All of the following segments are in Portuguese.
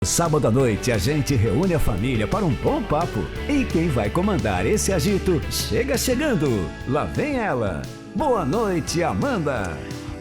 Sábado à noite a gente reúne a família para um bom papo. E quem vai comandar esse agito chega chegando. Lá vem ela. Boa noite, Amanda.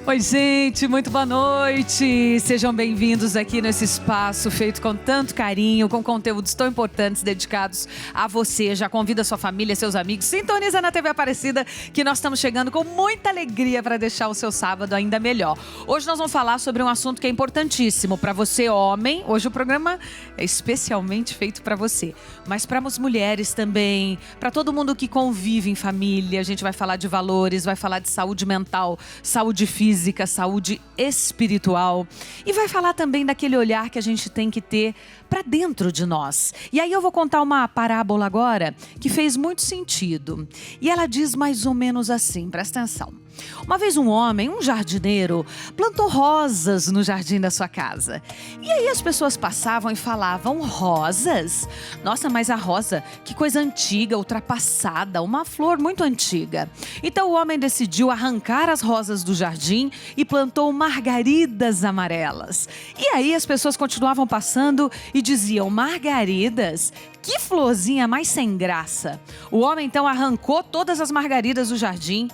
Oi, gente, muito boa noite. Sejam bem-vindos aqui nesse espaço feito com tanto carinho, com conteúdos tão importantes dedicados a você. Já convida sua família, seus amigos. Sintoniza na TV Aparecida que nós estamos chegando com muita alegria para deixar o seu sábado ainda melhor. Hoje nós vamos falar sobre um assunto que é importantíssimo para você, homem. Hoje o programa é especialmente feito para você, mas para as mulheres também, para todo mundo que convive em família. A gente vai falar de valores, vai falar de saúde mental, saúde física, saúde espiritual, e vai falar também daquele olhar que a gente tem que ter para dentro de nós. E aí eu vou contar uma parábola agora que fez muito sentido. E ela diz mais ou menos assim, presta atenção. Uma vez um homem, um jardineiro, plantou rosas no jardim da sua casa. E aí as pessoas passavam e falavam: rosas? Nossa, mas a rosa, que coisa antiga, ultrapassada, uma flor muito antiga. Então o homem decidiu arrancar as rosas do jardim e plantou margaridas amarelas. E aí as pessoas continuavam passando e diziam: margaridas? Que florzinha mais sem graça. O homem então arrancou todas as margaridas do jardim.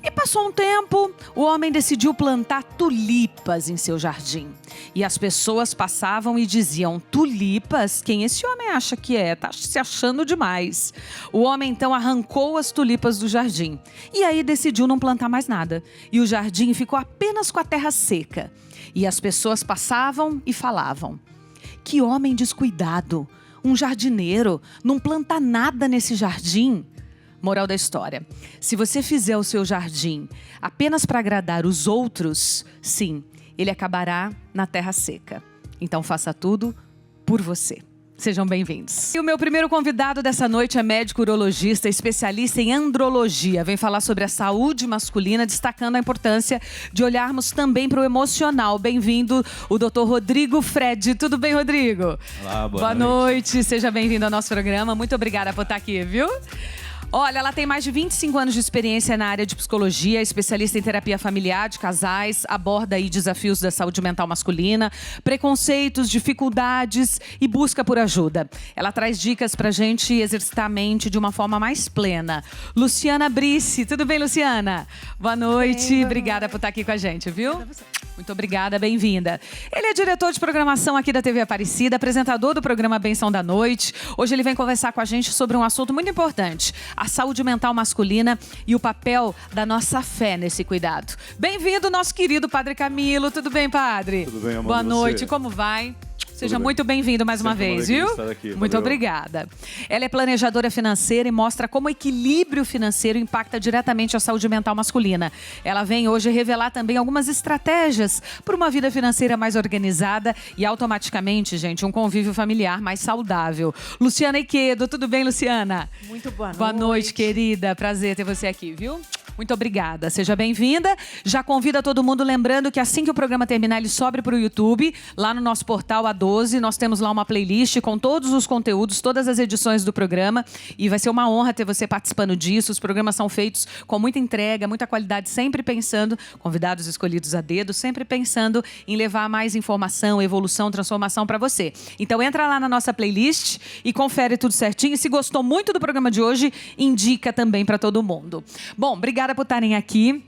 E passou um tempo, o homem decidiu plantar tulipas em seu jardim. E as pessoas passavam e diziam: tulipas? Quem esse homem acha que é? Tá se achando demais. O homem então arrancou as tulipas do jardim. E aí decidiu não plantar mais nada. E o jardim ficou apenas com a terra seca. E as pessoas passavam e falavam: que homem descuidado, um jardineiro, não planta nada nesse jardim. Moral da história: se você fizer o seu jardim apenas para agradar os outros, sim, ele acabará na terra seca. Então faça tudo por você. Sejam bem-vindos. E o meu primeiro convidado dessa noite é médico urologista, especialista em andrologia. Vem falar sobre a saúde masculina, destacando a importância de olharmos também para o emocional. Bem-vindo, o Dr. Rodrigo Fred. Tudo bem, Rodrigo? Olá, boa noite. Seja bem-vindo ao nosso programa. Muito obrigada por estar aqui, viu? Olha, ela tem mais de 25 anos de experiência na área de psicologia, especialista em terapia familiar de casais, aborda aí desafios da saúde mental masculina, preconceitos, dificuldades e busca por ajuda. Ela traz dicas pra gente exercitar a mente de uma forma mais plena. Luciana Brice, tudo bem, Luciana? Boa noite, bem, obrigada por estar aqui com a gente, viu? Muito obrigada, bem-vinda. Ele é diretor de programação aqui da TV Aparecida, apresentador do programa Benção da Noite. Hoje ele vem conversar com a gente sobre um assunto muito importante: a saúde mental masculina e o papel da nossa fé nesse cuidado. Bem-vindo, nosso querido Padre Camilo. Tudo bem, Padre? Tudo bem, amor. Boa noite, como vai? Seja muito bem-vindo mais uma vez, viu? Muito obrigada. Ela é planejadora financeira e mostra como o equilíbrio financeiro impacta diretamente a saúde mental masculina. Ela vem hoje revelar também algumas estratégias para uma vida financeira mais organizada e automaticamente, gente, um convívio familiar mais saudável. Luciana Iquedo, tudo bem, Luciana? Muito boa noite. Boa noite, querida. Prazer ter você aqui, viu? Muito obrigada. Seja bem-vinda. Já convida todo mundo, lembrando que assim que o programa terminar, ele sobe para o YouTube, lá no nosso portal A12. Nós temos lá uma playlist com todos os conteúdos, todas as edições do programa. E vai ser uma honra ter você participando disso. Os programas são feitos com muita entrega, muita qualidade, sempre pensando, convidados escolhidos a dedo, sempre pensando em levar mais informação, evolução, transformação para você. Então entra lá na nossa playlist e confere tudo certinho. E se gostou muito do programa de hoje, indica também para todo mundo. Bom, obrigada por estarem aqui.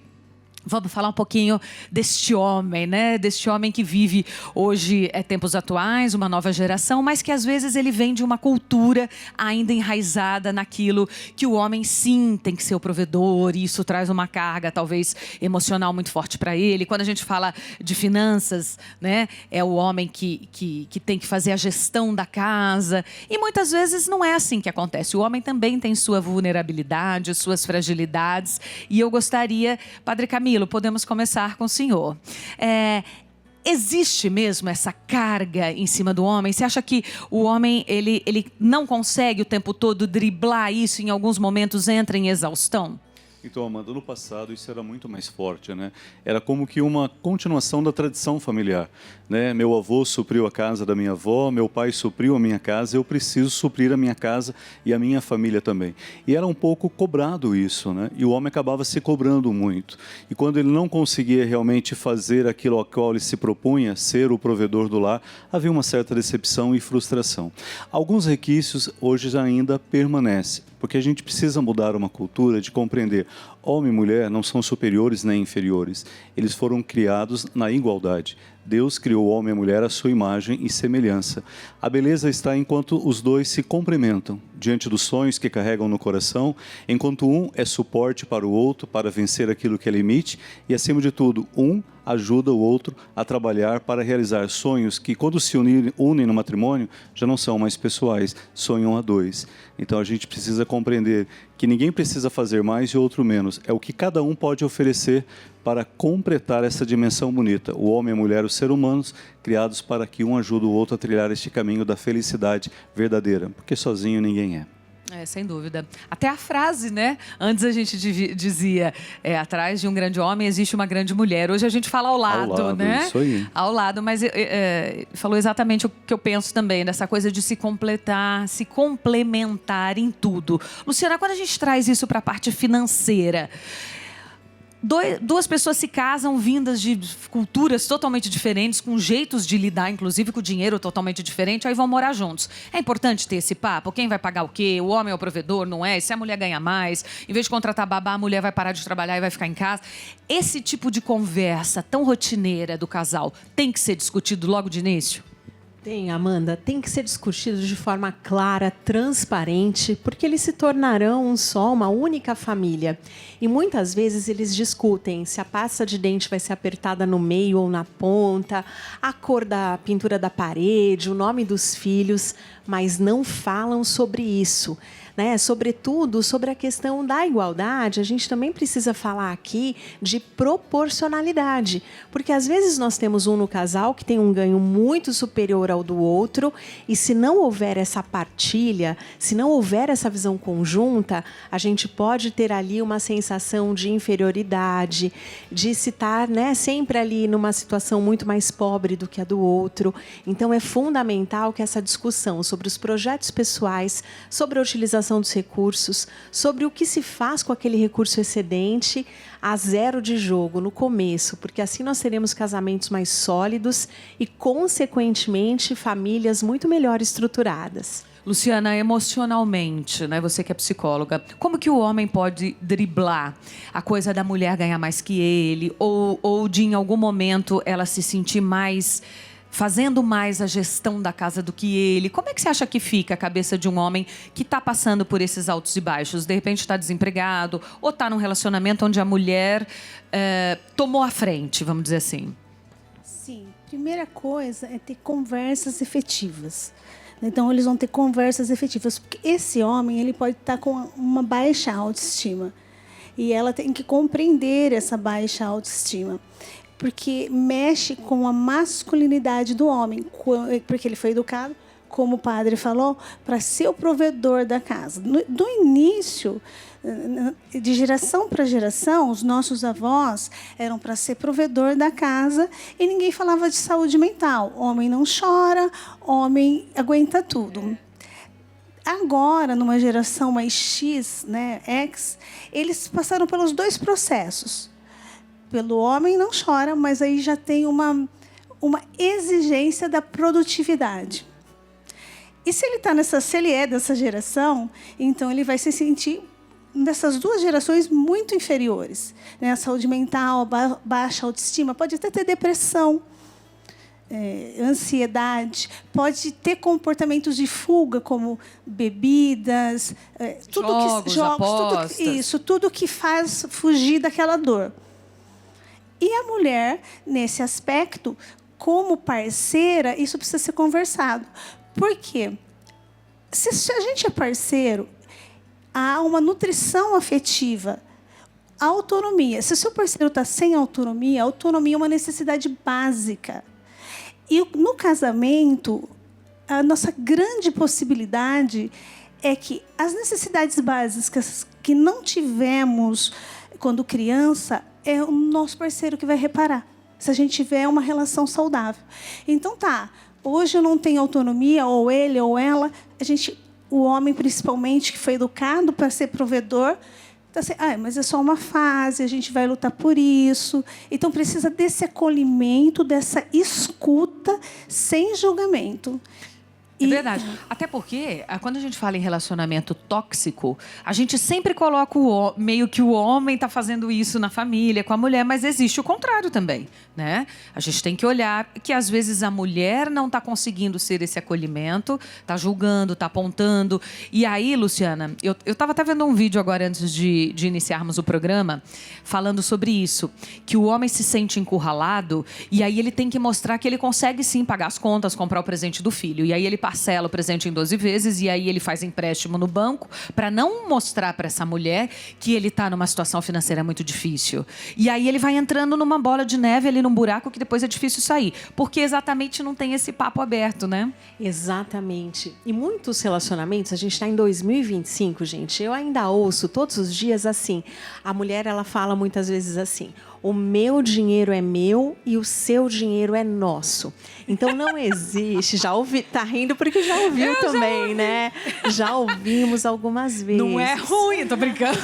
Vamos falar um pouquinho deste homem, né? Deste homem que vive hoje, tempos atuais, uma nova geração, mas que às vezes ele vem de uma cultura ainda enraizada naquilo que o homem sim tem que ser o provedor, e isso traz uma carga talvez emocional muito forte para ele. Quando a gente fala de finanças, né? É o homem que tem que fazer a gestão da casa, e muitas vezes não é assim que acontece. O homem também tem sua vulnerabilidade, suas fragilidades, e eu gostaria, Padre Camilo, podemos começar com o senhor. Existe mesmo essa carga em cima do homem? Você acha que o homem ele não consegue o tempo todo driblar isso, em alguns momentos entra em exaustão? Então, Amanda, no passado isso era muito mais forte, né? Era como que uma continuação da tradição familiar, né? Meu avô supriu a casa da minha avó, meu pai supriu a minha casa, eu preciso suprir a minha casa e a minha família também. E era um pouco cobrado isso, né? E o homem acabava se cobrando muito. E quando ele não conseguia realmente fazer aquilo ao qual ele se propunha, ser o provedor do lar, havia uma certa decepção e frustração. Alguns requisitos hoje ainda permanecem, porque a gente precisa mudar uma cultura de compreender homem e mulher não são superiores nem inferiores. Eles foram criados na igualdade. Deus criou o homem e a mulher à sua imagem e semelhança. A beleza está enquanto os dois se complementam, diante dos sonhos que carregam no coração, enquanto um é suporte para o outro para vencer aquilo que é limite e, acima de tudo, um ajuda o outro a trabalhar para realizar sonhos que, quando se unem no matrimônio, já não são mais pessoais, sonham a dois. Então, a gente precisa compreender que ninguém precisa fazer mais e outro menos. É o que cada um pode oferecer para completar essa dimensão bonita. O homem e a mulher, os seres humanos, criados para que um ajude o outro a trilhar este caminho da felicidade verdadeira, porque sozinho ninguém é. Sem dúvida. Até a frase, né? Antes a gente dizia, atrás de um grande homem existe uma grande mulher. Hoje a gente fala ao lado, né? Isso aí. Ao lado, mas falou exatamente o que eu penso também, dessa coisa de se completar, se complementar em tudo. Luciana, quando a gente traz isso para a parte financeira, duas pessoas se casam vindas de culturas totalmente diferentes, com jeitos de lidar, inclusive com dinheiro totalmente diferente, aí vão morar juntos. É importante ter esse papo? Quem vai pagar o quê? O homem é o provedor, não é? Se a mulher ganha mais, em vez de contratar babá, a mulher vai parar de trabalhar e vai ficar em casa. Esse tipo de conversa tão rotineira do casal tem que ser discutido logo de início? Tem, Amanda, tem que ser discutido de forma clara, transparente, porque eles se tornarão um só, uma única família. E muitas vezes eles discutem se a pasta de dente vai ser apertada no meio ou na ponta, a cor da pintura da parede, o nome dos filhos, mas não falam sobre isso. Sobretudo sobre a questão da igualdade, a gente também precisa falar aqui de proporcionalidade, porque às vezes nós temos um no casal que tem um ganho muito superior ao do outro, e se não houver essa partilha, se não houver essa visão conjunta, a gente pode ter ali uma sensação de inferioridade, de se estar, sempre ali numa situação muito mais pobre do que a do outro. Então é fundamental que essa discussão sobre os projetos pessoais, sobre a utilização dos recursos, sobre o que se faz com aquele recurso excedente, a zero de jogo no começo, porque assim nós teremos casamentos mais sólidos e, consequentemente, famílias muito melhor estruturadas. Luciana, emocionalmente, você que é psicóloga, como que o homem pode driblar a coisa da mulher ganhar mais que ele, ou de, em algum momento, ela se sentir mais fazendo mais a gestão da casa do que ele? Como é que você acha que fica a cabeça de um homem que está passando por esses altos e baixos? De repente está desempregado ou está num relacionamento onde a mulher tomou a frente, vamos dizer assim. Sim, primeira coisa é ter conversas efetivas. Então, eles vão ter conversas efetivas, porque esse homem ele pode estar com uma baixa autoestima. E ela tem que compreender essa baixa autoestima, porque mexe com a masculinidade do homem, porque ele foi educado, como o padre falou, para ser o provedor da casa. Do início, de geração para geração, os nossos avós eram para ser provedor da casa e ninguém falava de saúde mental. Homem não chora, homem aguenta tudo. Agora, numa geração mais X, X, eles passaram pelos dois processos. Pelo homem não chora, mas aí já tem uma exigência da produtividade. E se ele é dessa geração, então ele vai se sentir dessas duas gerações muito inferiores. A saúde mental, baixa autoestima, pode até ter depressão, ansiedade, pode ter comportamentos de fuga, como bebidas, jogos, apostas. Tudo que faz fugir daquela dor. E a mulher, nesse aspecto, como parceira, isso precisa ser conversado. Por quê? Se a gente é parceiro, há uma nutrição afetiva, a autonomia. Se o seu parceiro está sem autonomia, a autonomia é uma necessidade básica. E no casamento, a nossa grande possibilidade é que as necessidades básicas que não tivemos quando criança, é o nosso parceiro que vai reparar, se a gente tiver uma relação saudável. Então, hoje eu não tenho autonomia, ou ele ou ela, o homem principalmente, que foi educado para ser provedor, então, assim, mas é só uma fase, a gente vai lutar por isso. Então, precisa desse acolhimento, dessa escuta, sem julgamento. É verdade. Até porque, quando a gente fala em relacionamento tóxico, a gente sempre coloca meio que o homem está fazendo isso na família, com a mulher, mas existe o contrário também, né? A gente tem que olhar que, às vezes, a mulher não está conseguindo ser esse acolhimento, está julgando, está apontando. E aí, Luciana, eu estava até vendo um vídeo agora, antes de iniciarmos o programa, falando sobre isso, que o homem se sente encurralado e aí ele tem que mostrar que ele consegue, sim, pagar as contas, comprar o presente do filho. E aí ele parcela o presente em 12 vezes e aí ele faz empréstimo no banco para não mostrar para essa mulher que ele está numa situação financeira muito difícil. E aí ele vai entrando numa bola de neve ali, num buraco que depois é difícil sair. Porque exatamente não tem esse papo aberto, né? Exatamente. E muitos relacionamentos, a gente está em 2025, gente, eu ainda ouço todos os dias assim, a mulher, ela fala muitas vezes assim: o meu dinheiro é meu e o seu dinheiro é nosso. Então não existe. Já ouvi, tá rindo porque já ouviu também, né? Já ouvimos algumas vezes. Não é ruim, tô brincando.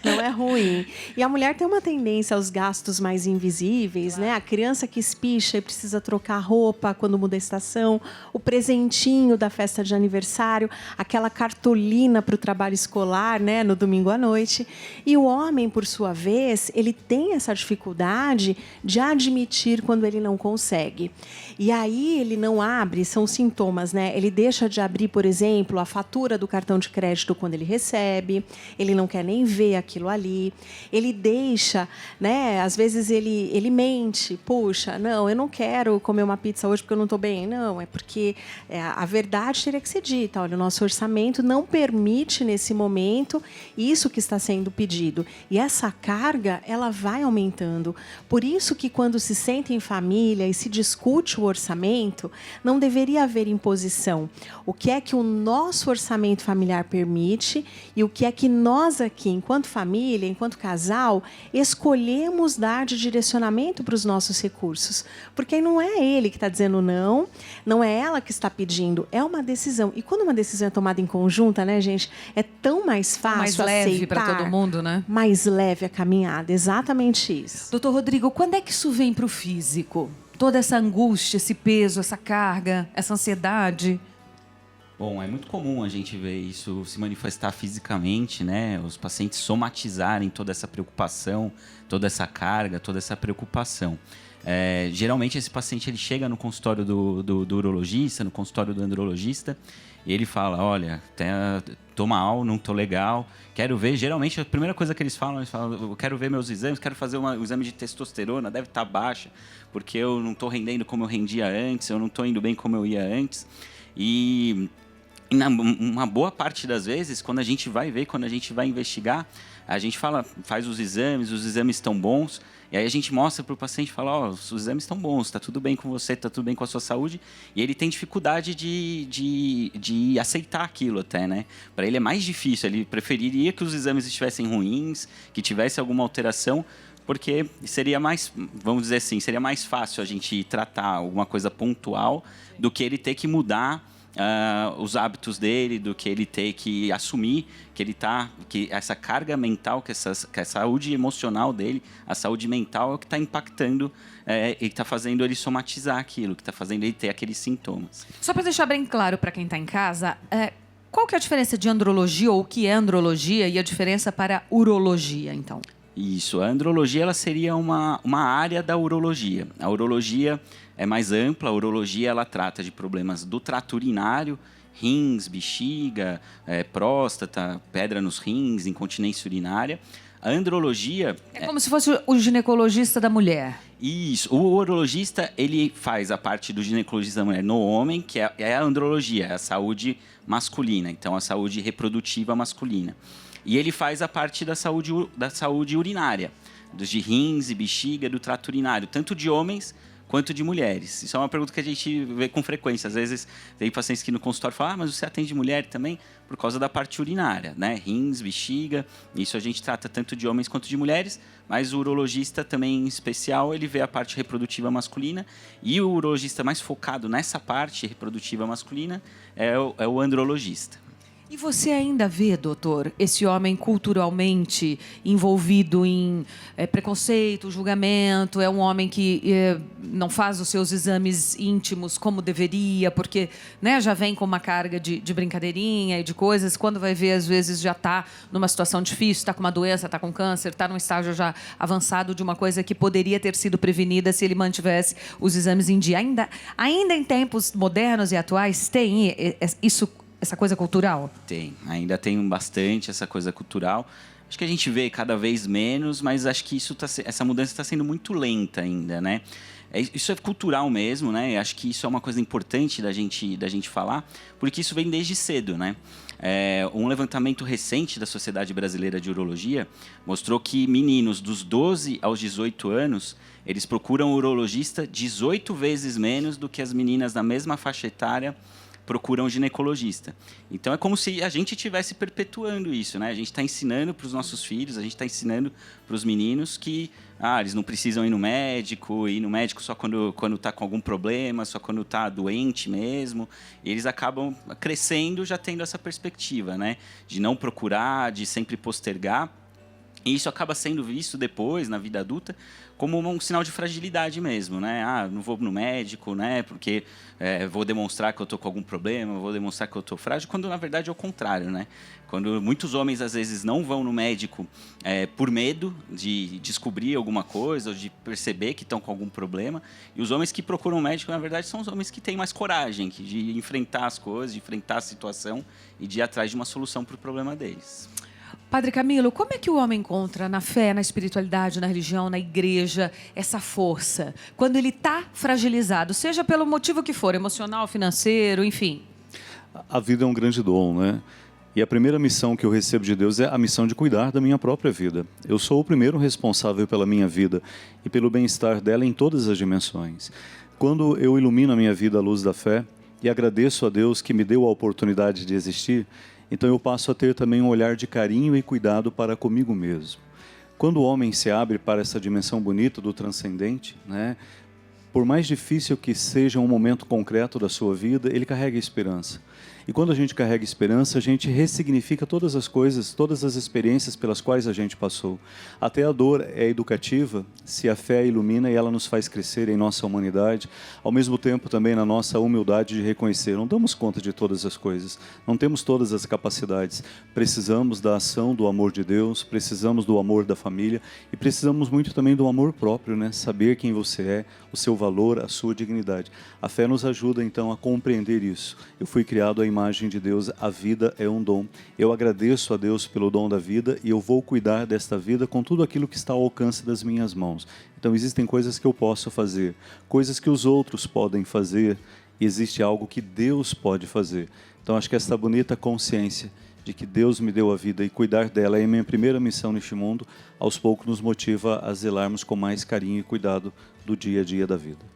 Não é ruim. E a mulher tem uma tendência aos gastos mais invisíveis, né? A criança que espicha e precisa trocar roupa quando muda a estação, o presentinho da festa de aniversário, aquela cartolina para o trabalho escolar, né? No domingo à noite. E o homem, por sua vez, ele tem essa dificuldade de admitir quando ele não consegue. E aí ele não abre, são sintomas, né? Ele deixa de abrir, por exemplo, a fatura do cartão de crédito quando ele recebe, ele não quer nem ver aquilo ali, ele deixa, né? Às vezes ele mente, puxa, não, eu não quero comer uma pizza hoje porque eu não estou bem. Não, é porque a verdade teria que ser dita. Olha, o nosso orçamento não permite nesse momento isso que está sendo pedido. E essa carga, ela vai aumentando. Por isso que quando se senta em família e se discute o orçamento, não deveria haver imposição. O que é que o nosso orçamento familiar permite e o que é que nós aqui, enquanto família, enquanto casal, escolhemos dar de direcionamento para os nossos recursos. Porque não é ele que está dizendo não, não é ela que está pedindo, é uma decisão. E quando uma decisão é tomada em conjunta, né, gente, é tão mais fácil mais leve para todo mundo, né? Mais leve a caminhada, exatamente isso. Doutor Rodrigo, quando é que isso vem para o físico? Toda essa angústia, esse peso, essa carga, essa ansiedade? Bom, é muito comum a gente ver isso se manifestar fisicamente, né? Os pacientes somatizarem toda essa preocupação, toda essa carga, toda essa preocupação. Geralmente esse paciente ele chega no consultório do urologista, no consultório do andrologista, e ele fala: olha, tô mal, não tô legal, quero ver. Geralmente a primeira coisa que eles falam, eu quero ver meus exames, quero fazer um exame de testosterona, deve estar baixa, porque eu não tô rendendo como eu rendia antes, eu não tô indo bem como eu ia antes. E uma boa parte das vezes, quando a gente vai ver, quando a gente vai investigar, a gente faz os exames estão bons, e aí a gente mostra para o paciente e fala: os exames estão bons, está tudo bem com você, está tudo bem com a sua saúde, e ele tem dificuldade de aceitar aquilo até, né? Para ele é mais difícil, ele preferiria que os exames estivessem ruins, que tivesse alguma alteração, porque seria mais, vamos dizer assim, seria mais fácil a gente tratar alguma coisa pontual do que ele ter que mudar os hábitos dele, do que ele ter que assumir que essa carga mental, que a saúde emocional dele, a saúde mental é o que está impactando e está fazendo ele somatizar aquilo, que está fazendo ele ter aqueles sintomas. Só para deixar bem claro para quem está em casa, qual que é a diferença de andrologia, ou o que é andrologia, e a diferença para urologia, então? Isso, a andrologia ela seria uma área da urologia. A urologia é mais ampla, a urologia ela trata de problemas do trato urinário, rins, bexiga, próstata, pedra nos rins, incontinência urinária. A andrologia... É como se fosse o ginecologista da mulher. Isso, o urologista ele faz a parte do ginecologista da mulher no homem, que é a andrologia, é a saúde masculina, então a saúde reprodutiva masculina. E ele faz a parte da saúde urinária, dos de rins e bexiga, do trato urinário, tanto de homens quanto de mulheres. Isso é uma pergunta que a gente vê com frequência. Às vezes, tem pacientes que no consultório falam, mas você atende mulher também? Por causa da parte urinária, né? Rins, bexiga. Isso a gente trata tanto de homens quanto de mulheres, mas o urologista também, em especial, ele vê a parte reprodutiva masculina, e o urologista mais focado nessa parte reprodutiva masculina é o andrologista. E você ainda vê, doutor, esse homem culturalmente envolvido em preconceito, julgamento? É um homem que não faz os seus exames íntimos como deveria, porque, né, já vem com uma carga de brincadeirinha e de coisas. Quando vai ver, às vezes já está numa situação difícil, está com uma doença, está com câncer, está num estágio já avançado de uma coisa que poderia ter sido prevenida se ele mantivesse os exames em dia. Ainda em tempos modernos e atuais, tem isso, essa coisa cultural? Ainda tem bastante essa coisa cultural. Acho que a gente vê cada vez menos, mas acho que essa mudança está sendo muito lenta ainda, né? Isso é cultural mesmo, né? Acho que isso é uma coisa importante da gente falar, porque isso vem desde cedo, né? Um levantamento recente da Sociedade Brasileira de Urologia mostrou que meninos dos 12 aos 18 anos, eles procuram urologista 18 vezes menos do que as meninas da mesma faixa etária procuram um ginecologista. Então, é como se a gente estivesse perpetuando isso, né? A gente está ensinando para os nossos filhos, a gente está ensinando para os meninos que eles não precisam ir no médico só quando está com algum problema, só quando está doente mesmo. E eles acabam crescendo já tendo essa perspectiva, né? De não procurar, de sempre postergar. E isso acaba sendo visto depois, na vida adulta, como um sinal de fragilidade mesmo, né? Não vou no médico, né? Porque vou demonstrar que eu estou com algum problema, vou demonstrar que eu estou frágil, quando na verdade é o contrário, né? Quando muitos homens, às vezes, não vão no médico por medo de descobrir alguma coisa ou de perceber que estão com algum problema, e os homens que procuram o médico, na verdade, são os homens que têm mais coragem de enfrentar as coisas, de enfrentar a situação e de ir atrás de uma solução para o problema deles. Padre Camilo, como é que o homem encontra na fé, na espiritualidade, na religião, na igreja, essa força? Quando ele está fragilizado, seja pelo motivo que for, emocional, financeiro, enfim. A vida é um grande dom, né? E a primeira missão que eu recebo de Deus é a missão de cuidar da minha própria vida. Eu sou o primeiro responsável pela minha vida e pelo bem-estar dela em todas as dimensões. Quando eu ilumino a minha vida à luz da fé e agradeço a Deus que me deu a oportunidade de existir, então eu passo a ter também um olhar de carinho e cuidado para comigo mesmo. Quando o homem se abre para essa dimensão bonita do transcendente, né, por mais difícil que seja um momento concreto da sua vida, ele carrega esperança. E quando a gente carrega esperança, a gente ressignifica todas as coisas, todas as experiências pelas quais a gente passou. Até a dor é educativa, se a fé ilumina e ela nos faz crescer em nossa humanidade, ao mesmo tempo também na nossa humildade de reconhecer. Não damos conta de todas as coisas, não temos todas as capacidades. Precisamos da ação do amor de Deus, precisamos do amor da família e precisamos muito também do amor próprio, né? Saber quem você é, o seu valor, a sua dignidade. A fé nos ajuda então a compreender isso. Eu fui criado à imagem de Deus, a vida é um dom. Eu agradeço a Deus pelo dom da vida e eu vou cuidar desta vida com tudo aquilo que está ao alcance das minhas mãos. Então existem coisas que eu posso fazer, coisas que os outros podem fazer, e existe algo que Deus pode fazer. Então acho que essa bonita consciência de que Deus me deu a vida e cuidar dela é a minha primeira missão neste mundo, aos poucos nos motiva a zelarmos com mais carinho e cuidado do dia a dia da vida.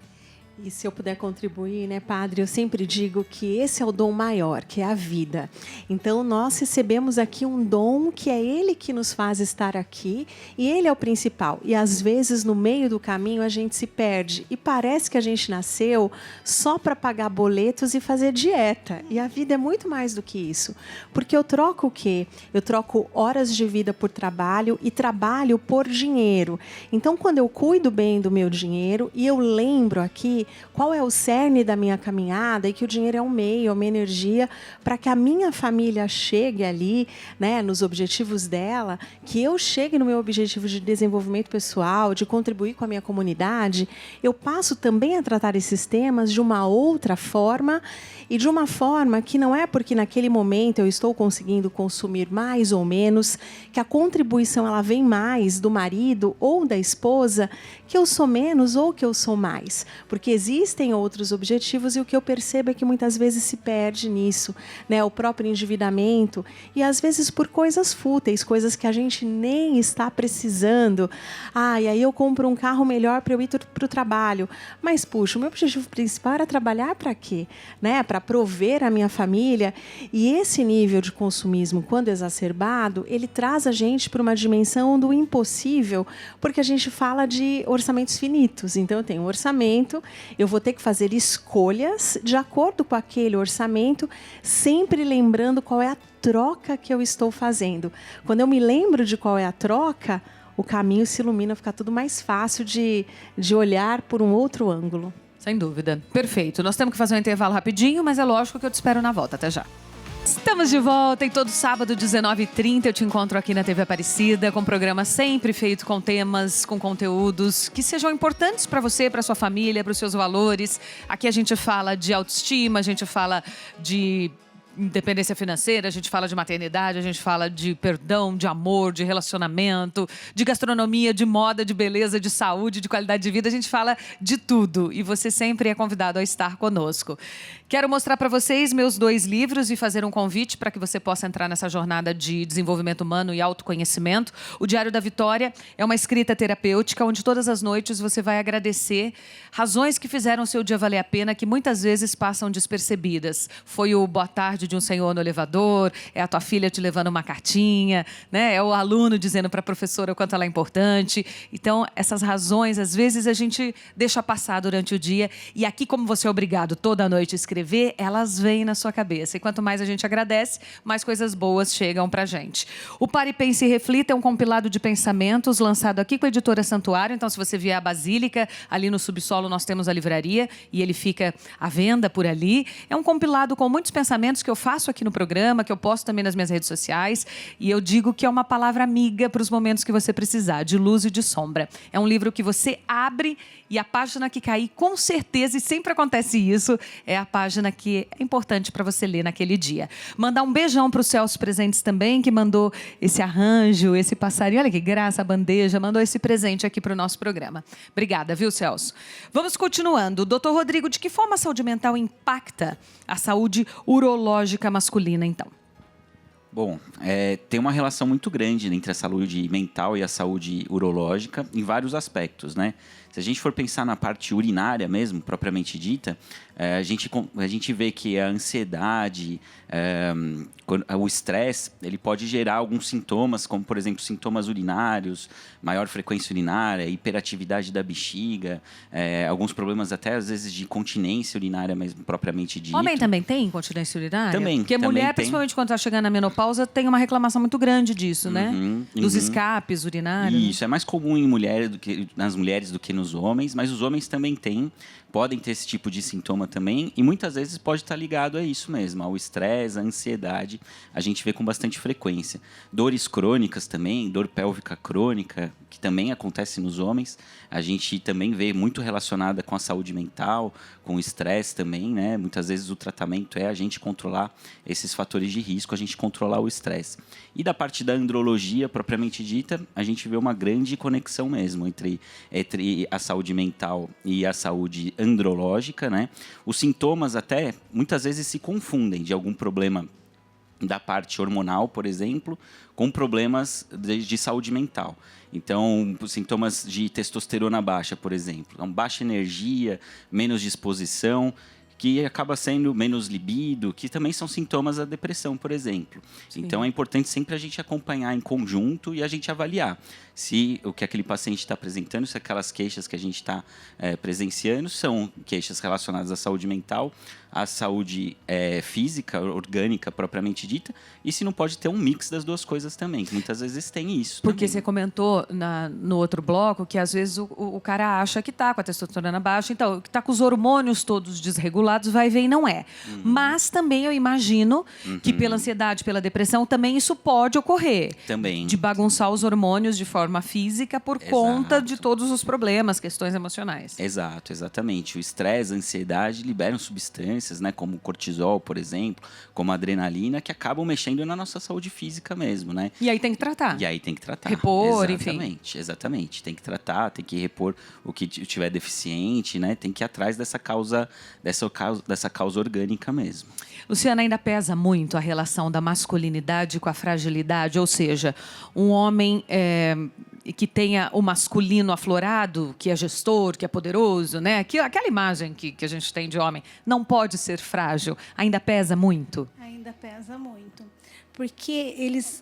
E se eu puder contribuir, né, padre, eu sempre digo que esse é o dom maior, que é a vida. Então, nós recebemos aqui um dom que é Ele que nos faz estar aqui e Ele é o principal. E, às vezes, no meio do caminho, a gente se perde e parece que a gente nasceu só para pagar boletos e fazer dieta. E a vida é muito mais do que isso. Porque eu troco o quê? Eu troco horas de vida por trabalho e trabalho por dinheiro. Então, quando eu cuido bem do meu dinheiro e eu lembro aqui qual é o cerne da minha caminhada e que o dinheiro é um meio, é uma energia para que a minha família chegue ali, né, nos objetivos dela, que eu chegue no meu objetivo de desenvolvimento pessoal, de contribuir com a minha comunidade, eu passo também a tratar esses temas de uma outra forma e de uma forma que não é porque naquele momento eu estou conseguindo consumir mais ou menos, que a contribuição ela vem mais do marido ou da esposa, que eu sou menos ou que eu sou mais. Porque existem outros objetivos e o que eu percebo é que muitas vezes se perde nisso, né? O próprio endividamento e às vezes por coisas fúteis, coisas que a gente nem está precisando. E aí eu compro um carro melhor para eu ir para o trabalho. Mas, puxa, o meu objetivo principal era trabalhar para quê? Né? Para prover a minha família. E esse nível de consumismo, quando exacerbado, ele traz a gente para uma dimensão do impossível, porque a gente fala de orçamentos finitos. Então, eu tenho um orçamento, eu vou ter que fazer escolhas de acordo com aquele orçamento, sempre lembrando qual é a troca que eu estou fazendo. Quando eu me lembro de qual é a troca, o caminho se ilumina, fica tudo mais fácil de olhar por um outro ângulo. Sem dúvida. Perfeito. Nós temos que fazer um intervalo rapidinho, mas é lógico que eu te espero na volta. Até já. Estamos de volta e todo sábado, 19h30, eu te encontro aqui na TV Aparecida, com um programa sempre feito com temas, com conteúdos que sejam importantes para você, para sua família, para os seus valores. Aqui a gente fala de autoestima, a gente fala de independência financeira, a gente fala de maternidade, a gente fala de perdão, de amor, de relacionamento, de gastronomia, de moda, de beleza, de saúde, de qualidade de vida, a gente fala de tudo. E você sempre é convidado a estar conosco. Quero mostrar para vocês meus 2 livros e fazer um convite para que você possa entrar nessa jornada de desenvolvimento humano e autoconhecimento. O Diário da Vitória é uma escrita terapêutica onde todas as noites você vai agradecer razões que fizeram o seu dia valer a pena, que muitas vezes passam despercebidas. Foi o boa tarde de um senhor no elevador, é a tua filha te levando uma cartinha, né? É o aluno dizendo para a professora o quanto ela é importante. Então, essas razões, às vezes, a gente deixa passar durante o dia. E aqui, como você é obrigado toda noite a escrever, elas vêm na sua cabeça. E quanto mais a gente agradece, mais coisas boas chegam para a gente. O Pare, Pense e Reflita é um compilado de pensamentos lançado aqui com a editora Santuário. Então, se você vier à Basílica, ali no subsolo nós temos a livraria e ele fica à venda por ali. É um compilado com muitos pensamentos que eu faço aqui no programa, que eu posto também nas minhas redes sociais. E eu digo que é uma palavra amiga para os momentos que você precisar, de luz e de sombra. É um livro que você abre e a página que cair, com certeza, e sempre acontece isso, é a página que é importante para você ler naquele dia. Mandar um beijão para o Celso Presentes também, que mandou esse arranjo, esse passarinho. Olha que graça, a bandeja, mandou esse presente aqui para o nosso programa. Obrigada, viu, Celso? Vamos continuando. Doutor Rodrigo, de que forma a saúde mental impacta a saúde urológica masculina, então? Bom, tem uma relação muito grande entre a saúde mental e a saúde urológica em vários aspectos, né? Se a gente for pensar na parte urinária mesmo, propriamente dita, a gente vê que a ansiedade, o estresse, ele pode gerar alguns sintomas, como, por exemplo, sintomas urinários, maior frequência urinária, hiperatividade da bexiga, alguns problemas até, às vezes, de incontinência urinária mesmo, propriamente dita. Homem também tem incontinência urinária? Também. Porque também mulher, tem. Principalmente quando está chegando na menopausa, tem uma reclamação muito grande disso, né? Dos escapes urinários. Isso, é mais comum em nas mulheres do que nos homens, mas os homens também podem ter esse tipo de sintoma também, e muitas vezes pode estar ligado a isso mesmo, ao estresse, à ansiedade, a gente vê com bastante frequência. Dores crônicas também, dor pélvica crônica, que também acontece nos homens, a gente também vê muito relacionada com a saúde mental, com o estresse também, né? Muitas vezes o tratamento é a gente controlar esses fatores de risco, a gente controlar o estresse. E da parte da andrologia, propriamente dita, a gente vê uma grande conexão mesmo entre a saúde mental e a saúde andrológica, né? Os sintomas até, muitas vezes, se confundem de algum problema da parte hormonal, por exemplo, com problemas de saúde mental. Então, sintomas de testosterona baixa, por exemplo. Então, baixa energia, menos disposição, que acaba sendo menos libido, que também são sintomas da depressão, por exemplo. Sim. Então, é importante sempre a gente acompanhar em conjunto e a gente avaliar se o que aquele paciente está apresentando, se aquelas queixas que a gente está presenciando são queixas relacionadas à saúde mental, à saúde física, orgânica, propriamente dita, e se não pode ter um mix das duas coisas também, que muitas vezes tem isso. Porque também. Você comentou no outro bloco que às vezes o cara acha que está com a testosterona baixa, então, que está com os hormônios todos desregulados, desregulados, vai ver e não é. Mas também eu imagino que pela ansiedade, pela depressão, também isso pode ocorrer. Também. De bagunçar os hormônios de forma física por conta de todos os problemas, questões emocionais. Exato, exatamente. O estresse, a ansiedade liberam substâncias, né, como o cortisol, por exemplo, como a adrenalina, que acabam mexendo na nossa saúde física mesmo, né? E aí tem que tratar. E aí tem que tratar. Repor, exatamente, exatamente. Tem que tratar, tem que repor o que tiver deficiente, né? Tem que ir atrás dessa causa orgânica mesmo. Luciana, ainda pesa muito a relação da masculinidade com a fragilidade, ou seja, um homem que tenha o masculino aflorado, que é gestor, que é poderoso, né? Aquela imagem que a gente tem de homem, não pode ser frágil, ainda pesa muito? Ainda pesa muito. Porque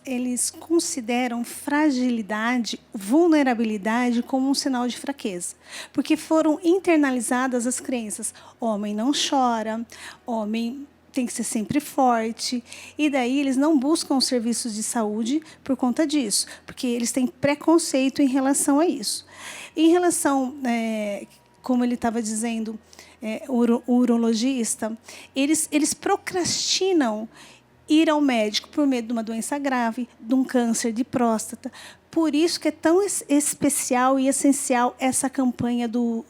eles consideram fragilidade, vulnerabilidade como um sinal de fraqueza. Porque foram internalizadas as crenças. Homem não chora, homem tem que ser sempre forte. E daí eles não buscam os serviços de saúde por conta disso. Porque eles têm preconceito em relação a isso. Em relação, como ele estava dizendo, o urologista, eles procrastinam ir ao médico por medo de uma doença grave, de um câncer de próstata. Por isso que é tão especial e essencial essa campanha do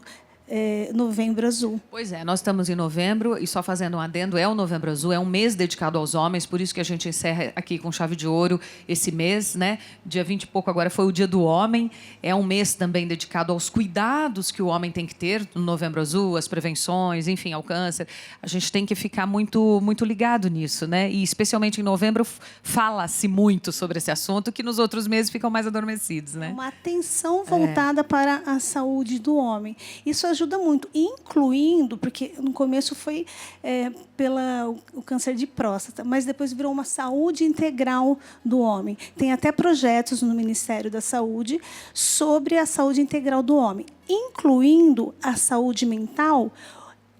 Novembro Azul. Pois é, nós estamos em novembro e só fazendo um adendo, é o Novembro Azul, é um mês dedicado aos homens, por isso que a gente encerra aqui com chave de ouro esse mês, né? Dia 20 e pouco agora foi o Dia do Homem, é um mês também dedicado aos cuidados que o homem tem que ter no Novembro Azul, as prevenções, enfim, ao câncer. A gente tem que ficar muito, muito ligado nisso, né? E especialmente em novembro fala-se muito sobre esse assunto, que nos outros meses ficam mais adormecidos, né? Uma atenção voltada para a saúde do homem. Isso ajuda muito, incluindo, porque no começo foi o câncer de próstata, mas depois virou uma saúde integral do homem. Tem até projetos no Ministério da Saúde sobre a saúde integral do homem, incluindo a saúde mental,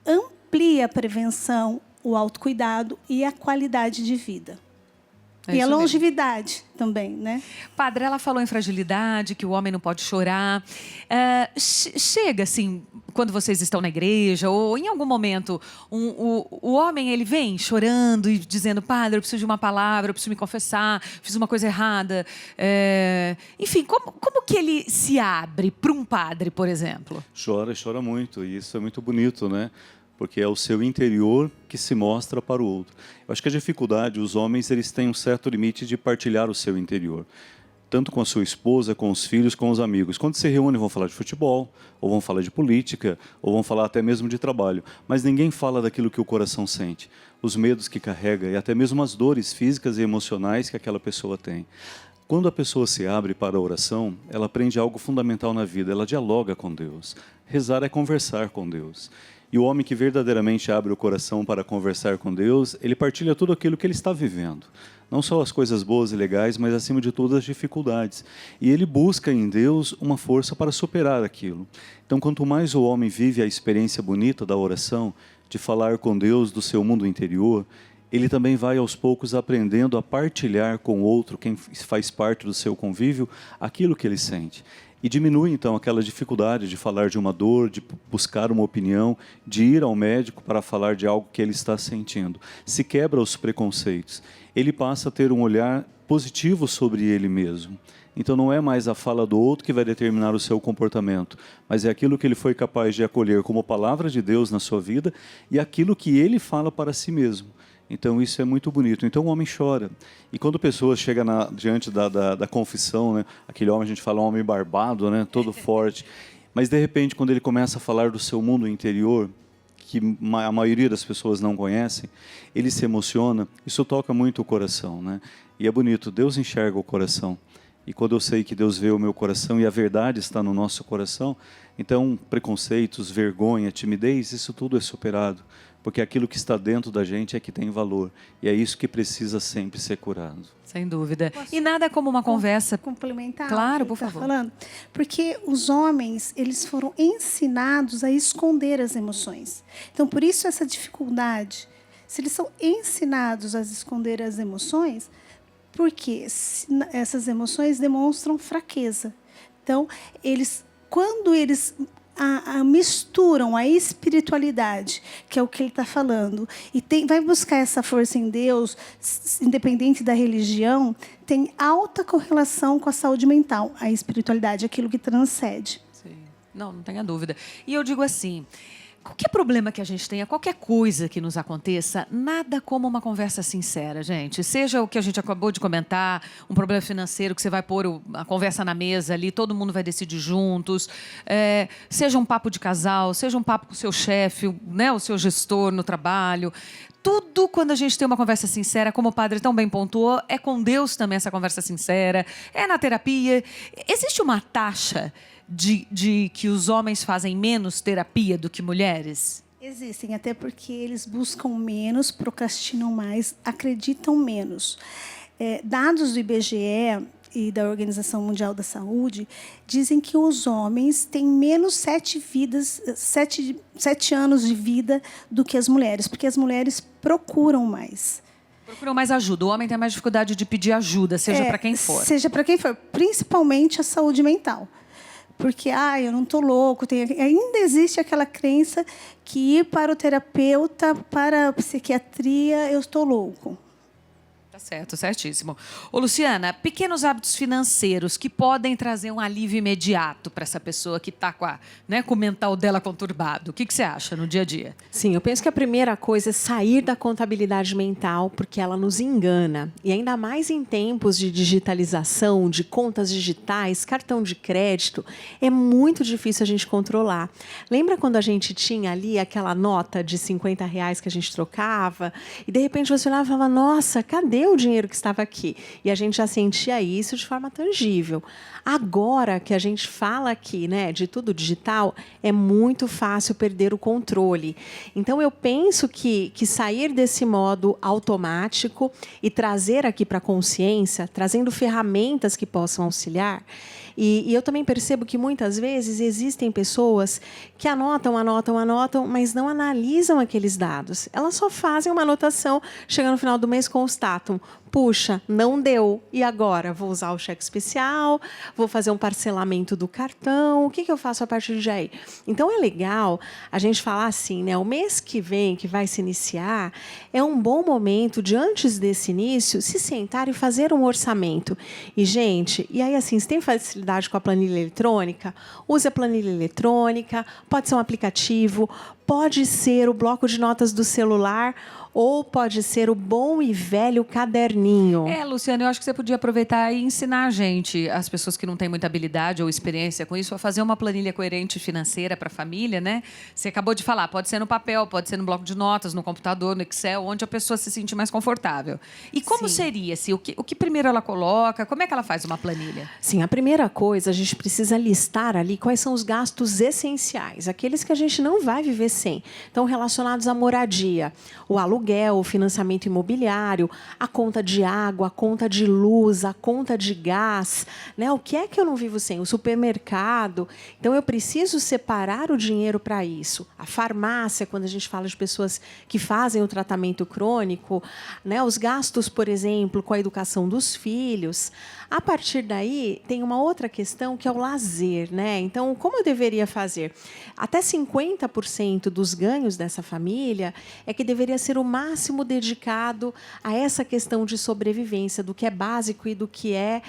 amplia a prevenção, o autocuidado e a qualidade de vida. E a longevidade também, né? Padre, ela falou em fragilidade, que o homem não pode chorar. Chega, assim, quando vocês estão na igreja, ou em algum momento, o homem, ele vem chorando e dizendo, padre, eu preciso de uma palavra, eu preciso me confessar, fiz uma coisa errada. Enfim, como que ele se abre para um padre, por exemplo? Chora muito, e isso é muito bonito, né? Porque é o seu interior que se mostra para o outro. Eu acho que a dificuldade, os homens, eles têm um certo limite de partilhar o seu interior, tanto com a sua esposa, com os filhos, com os amigos. Quando se reúnem, vão falar de futebol, ou vão falar de política, ou vão falar até mesmo de trabalho, mas ninguém fala daquilo que o coração sente, os medos que carrega e até mesmo as dores físicas e emocionais que aquela pessoa tem. Quando a pessoa se abre para a oração, ela aprende algo fundamental na vida, ela dialoga com Deus. Rezar é conversar com Deus. E o homem que verdadeiramente abre o coração para conversar com Deus, ele partilha tudo aquilo que ele está vivendo. Não só as coisas boas e legais, mas acima de tudo as dificuldades. E ele busca em Deus uma força para superar aquilo. Então, quanto mais o homem vive a experiência bonita da oração, de falar com Deus do seu mundo interior, ele também vai aos poucos aprendendo a partilhar com o outro, quem faz parte do seu convívio, aquilo que ele sente. E diminui, então, aquela dificuldade de falar de uma dor, de buscar uma opinião, de ir ao médico para falar de algo que ele está sentindo. Se quebra os preconceitos. Ele passa a ter um olhar positivo sobre ele mesmo. Então, não é mais a fala do outro que vai determinar o seu comportamento, mas é aquilo que ele foi capaz de acolher como palavra de Deus na sua vida e aquilo que ele fala para si mesmo. Então, isso é muito bonito. Então, o homem chora. E quando a pessoa chega diante da confissão, né, aquele homem, a gente fala um homem barbado, né, todo forte, mas, de repente, quando ele começa a falar do seu mundo interior, que a maioria das pessoas não conhecem, ele se emociona, isso toca muito o coração, né? E é bonito, Deus enxerga o coração. E quando eu sei que Deus vê o meu coração e a verdade está no nosso coração, então, preconceitos, vergonha, timidez, isso tudo é superado. Porque aquilo que está dentro da gente é que tem valor. E é isso que precisa sempre ser curado. Sem dúvida. E nada como uma conversa... Complementar? Claro, por favor. Falando? Porque os homens, eles foram ensinados a esconder as emoções. Então, por isso essa dificuldade. Se eles são ensinados a esconder as emoções, porque essas emoções demonstram fraqueza. Então, quando eles misturam a espiritualidade, que é o que ele está falando, e vai buscar essa força em Deus, independente da religião, tem alta correlação com a saúde mental. A espiritualidade é aquilo que transcende. Sim. Não tenha dúvida. E eu digo assim, qualquer problema que a gente tenha, qualquer coisa que nos aconteça, nada como uma conversa sincera, gente. Seja o que a gente acabou de comentar, um problema financeiro que você vai pôr a conversa na mesa ali, todo mundo vai decidir juntos. Seja um papo de casal, seja um papo com o seu chefe, né, o seu gestor no trabalho. Tudo, quando a gente tem uma conversa sincera, como o padre tão bem pontuou, é com Deus também essa conversa sincera, é na terapia. Existe uma taxa de que os homens fazem menos terapia do que mulheres? Existem, até porque eles buscam menos, procrastinam mais, acreditam menos. Dados do IBGE e da Organização Mundial da Saúde dizem que os homens têm menos 7 anos de vida do que as mulheres, porque as mulheres procuram mais. Procuram mais ajuda. O homem tem mais dificuldade de pedir ajuda, seja para quem for. Seja para quem for, principalmente a saúde mental. Porque, eu não estou louco. Ainda existe aquela crença que ir para o terapeuta, para a psiquiatria, eu estou louco. Tá certo, certíssimo. Ô, Luciana, pequenos hábitos financeiros que podem trazer um alívio imediato para essa pessoa que está com o mental dela conturbado. O que você acha no dia a dia? Sim, eu penso que a primeira coisa é sair da contabilidade mental, porque ela nos engana. E ainda mais em tempos de digitalização, de contas digitais, cartão de crédito, é muito difícil a gente controlar. Lembra quando a gente tinha ali aquela nota de R$50 que a gente trocava? E, de repente, você olhava e falava, nossa, cadê o dinheiro que estava aqui? E a gente já sentia isso de forma tangível. Agora que a gente fala aqui, né, de tudo digital, é muito fácil perder o controle. Então, eu penso que sair desse modo automático e trazer aqui para a consciência, trazendo ferramentas que possam auxiliar. E eu também percebo que, muitas vezes, existem pessoas que anotam, mas não analisam aqueles dados. Elas só fazem uma anotação, chegam no final do mês, constatam, puxa, não deu. E agora? Vou usar o cheque especial, vou fazer um parcelamento do cartão, o que eu faço a partir de aí? Então, é legal a gente falar assim, né? O mês que vem, que vai se iniciar, é um bom momento de, antes desse início, se sentar e fazer um orçamento. E, gente, assim, se tem facilidade com a planilha eletrônica, use a planilha eletrônica, pode ser um aplicativo, pode ser o bloco de notas do celular, ou pode ser o bom e velho caderninho. Luciana, eu acho que você podia aproveitar e ensinar a gente, as pessoas que não têm muita habilidade ou experiência com isso, a fazer uma planilha coerente financeira para a família, né? Você acabou de falar, pode ser no papel, pode ser no bloco de notas, no computador, no Excel, onde a pessoa se sentir mais confortável. E como seria? O que primeiro ela coloca? Como é que ela faz uma planilha? Sim, a primeira coisa, a gente precisa listar ali quais são os gastos essenciais, aqueles que a gente não vai viver sem. Então, relacionados à moradia, o aluguel, o financiamento imobiliário, a conta de água, a conta de luz, a conta de gás, né? O que é que eu não vivo sem? O supermercado. Então, eu preciso separar o dinheiro para isso. A farmácia, quando a gente fala de pessoas que fazem o tratamento crônico, né? Os gastos, por exemplo, com a educação dos filhos. A partir daí, tem uma outra questão, que é o lazer, né? Então, como eu deveria fazer? Até 50% dos ganhos dessa família é que deveria ser o máximo dedicado a essa questão de sobrevivência, do que é básico e do que é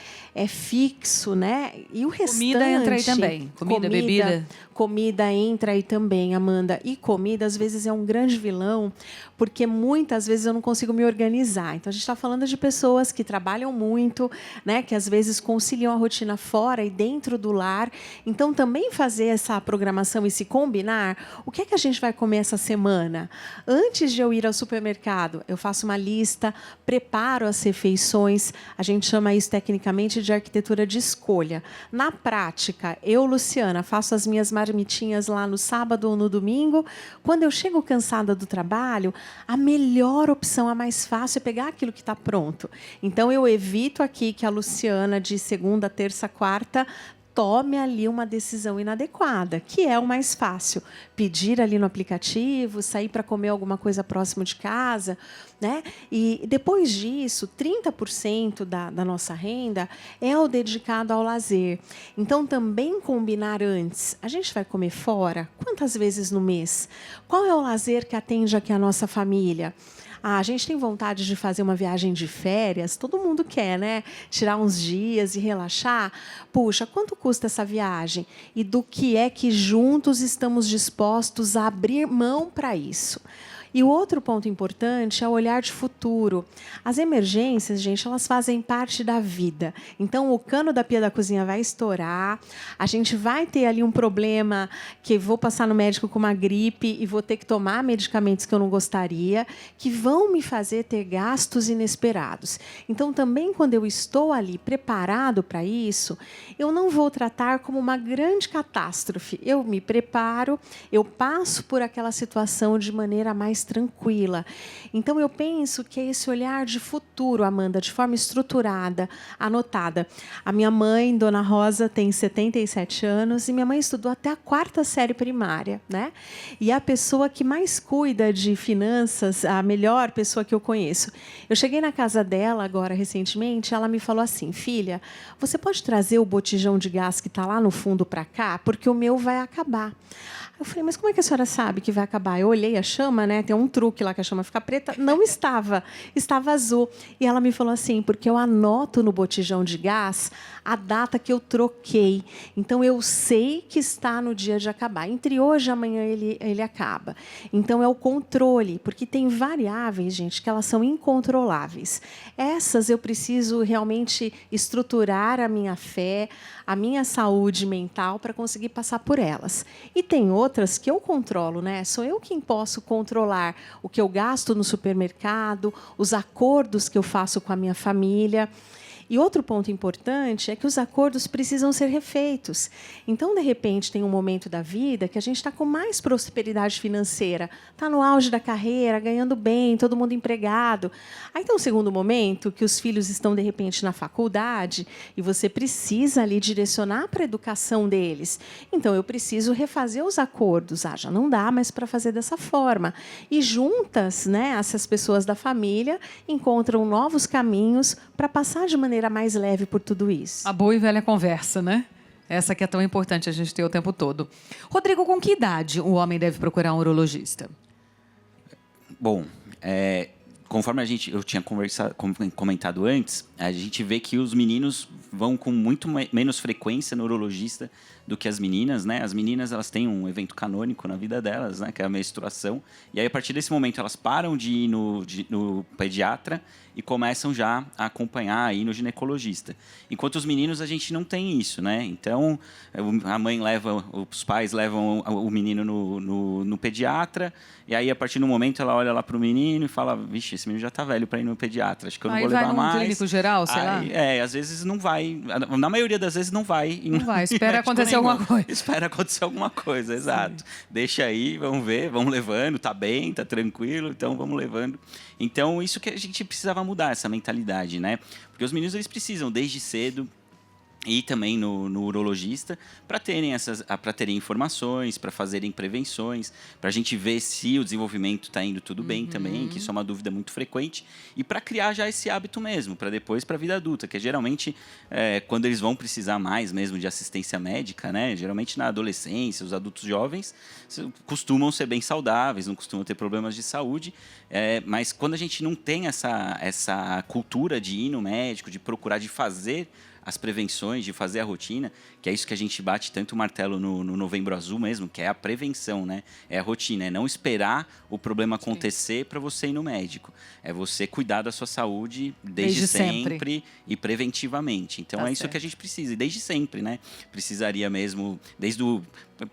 fixo, né? E o restante... Comida entra aí também. Comida, bebida. Comida entra aí também, Amanda. E comida, às vezes, é um grande vilão, porque muitas vezes eu não consigo me organizar. Então, a gente está falando de pessoas que trabalham muito, né? Que às vezes conciliam a rotina fora e dentro do lar. Então, também fazer essa programação e se combinar, o que é que a gente vai comer essa semana? Antes de eu ir ao supermercado, eu faço uma lista, preparo as refeições, a gente chama isso tecnicamente de arquitetura de escolha. Na prática, eu, Luciana, faço as minhas marmitinhas lá no sábado ou no domingo. Quando eu chego cansada do trabalho, a melhor opção, a mais fácil, é pegar aquilo que está pronto. Então, eu evito aqui que a Luciana, de segunda, terça, quarta, tome ali uma decisão inadequada, que é o mais fácil. Pedir ali no aplicativo, sair para comer alguma coisa próximo de casa, né? E depois disso, 30% da nossa renda é o dedicado ao lazer. Então, também combinar antes. A gente vai comer fora? Quantas vezes no mês? Qual é o lazer que atende aqui a nossa família? A gente tem vontade de fazer uma viagem de férias, todo mundo quer, né? Tirar uns dias e relaxar. Puxa, quanto custa essa viagem? E do que é que juntos estamos dispostos a abrir mão para isso? E o outro ponto importante é o olhar de futuro. As emergências, gente, elas fazem parte da vida. Então, o cano da pia da cozinha vai estourar, a gente vai ter ali um problema que vou passar no médico com uma gripe e vou ter que tomar medicamentos que eu não gostaria, que vão me fazer ter gastos inesperados. Então, também quando eu estou ali preparado para isso, eu não vou tratar como uma grande catástrofe. Eu me preparo, eu passo por aquela situação de maneira mais tranquila. Então, eu penso que é esse olhar de futuro, Amanda, de forma estruturada, anotada. A minha mãe, Dona Rosa, tem 77 anos e minha mãe estudou até a 4ª série primária, né? E é a pessoa que mais cuida de finanças, a melhor pessoa que eu conheço. Eu cheguei na casa dela agora, recentemente, ela me falou assim, filha, você pode trazer o botijão de gás que está lá no fundo para cá? Porque o meu vai acabar. Eu falei, mas como é que a senhora sabe que vai acabar? Eu olhei a chama, né? Tem um truque lá que a chama fica preta. Não estava, estava azul. E ela me falou assim, porque eu anoto no botijão de gás a data que eu troquei. Então, eu sei que está no dia de acabar. Entre hoje e amanhã ele acaba. Então, é o controle, porque tem variáveis, gente, que elas são incontroláveis. Essas eu preciso realmente estruturar a minha fé, a minha saúde mental para conseguir passar por elas. E tem outras que eu controlo, né? Sou eu quem posso controlar o que eu gasto no supermercado, os acordos que eu faço com a minha família. E outro ponto importante é que os acordos precisam ser refeitos. Então, de repente, tem um momento da vida que a gente está com mais prosperidade financeira, está no auge da carreira, ganhando bem, todo mundo empregado. Aí tem um segundo momento que os filhos estão, de repente, na faculdade e você precisa ali direcionar para a educação deles. Então, eu preciso refazer os acordos. Já não dá mais para fazer dessa forma. E juntas, né, essas pessoas da família encontram novos caminhos para passar de maneira mais leve por tudo isso. A boa e velha conversa, né? Essa que é tão importante a gente ter o tempo todo. Rodrigo, com que idade o homem deve procurar um urologista? Bom, conforme eu tinha comentado antes, a gente vê que os meninos vão com muito menos frequência no urologista do que as meninas, né? As meninas, elas têm um evento canônico na vida delas, né? Que é a menstruação. E aí, a partir desse momento, elas param de ir no pediatra e começam já a acompanhar aí no ginecologista. Enquanto os meninos, a gente não tem isso, né? Então, a mãe os pais levam o menino no pediatra, e aí, a partir do momento, ela olha lá para o menino e fala, vixe, esse menino já está velho para ir no pediatra, acho que eu não vou levar mais. Aí vai num clínico geral, sei lá? Às vezes não vai, na maioria das vezes não vai. Não vai, espera acontecer alguma coisa. Espera acontecer alguma coisa, exato. Sim. Deixa aí, vamos ver, vamos levando, tá bem, tá tranquilo, então vamos levando. Então, isso que a gente precisava mudar, essa mentalidade, né? Porque os meninos, eles precisam, desde cedo, e também no urologista, para terem informações, para fazerem prevenções, para a gente ver se o desenvolvimento está indo tudo bem também, que isso é uma dúvida muito frequente, e para criar já esse hábito mesmo, para depois, para a vida adulta, que é geralmente quando eles vão precisar mais mesmo de assistência médica, né? Geralmente na adolescência, os adultos jovens costumam ser bem saudáveis, não costumam ter problemas de saúde, mas quando a gente não tem essa cultura de ir no médico, de procurar, de fazer as prevenções, de fazer a rotina, que é isso que a gente bate tanto o martelo no Novembro Azul mesmo, que é a prevenção, né? É a rotina, é não esperar o problema acontecer para você ir no médico. É você cuidar da sua saúde desde sempre e preventivamente. Então, é isso que a gente precisa, e desde sempre, né? Precisaria mesmo,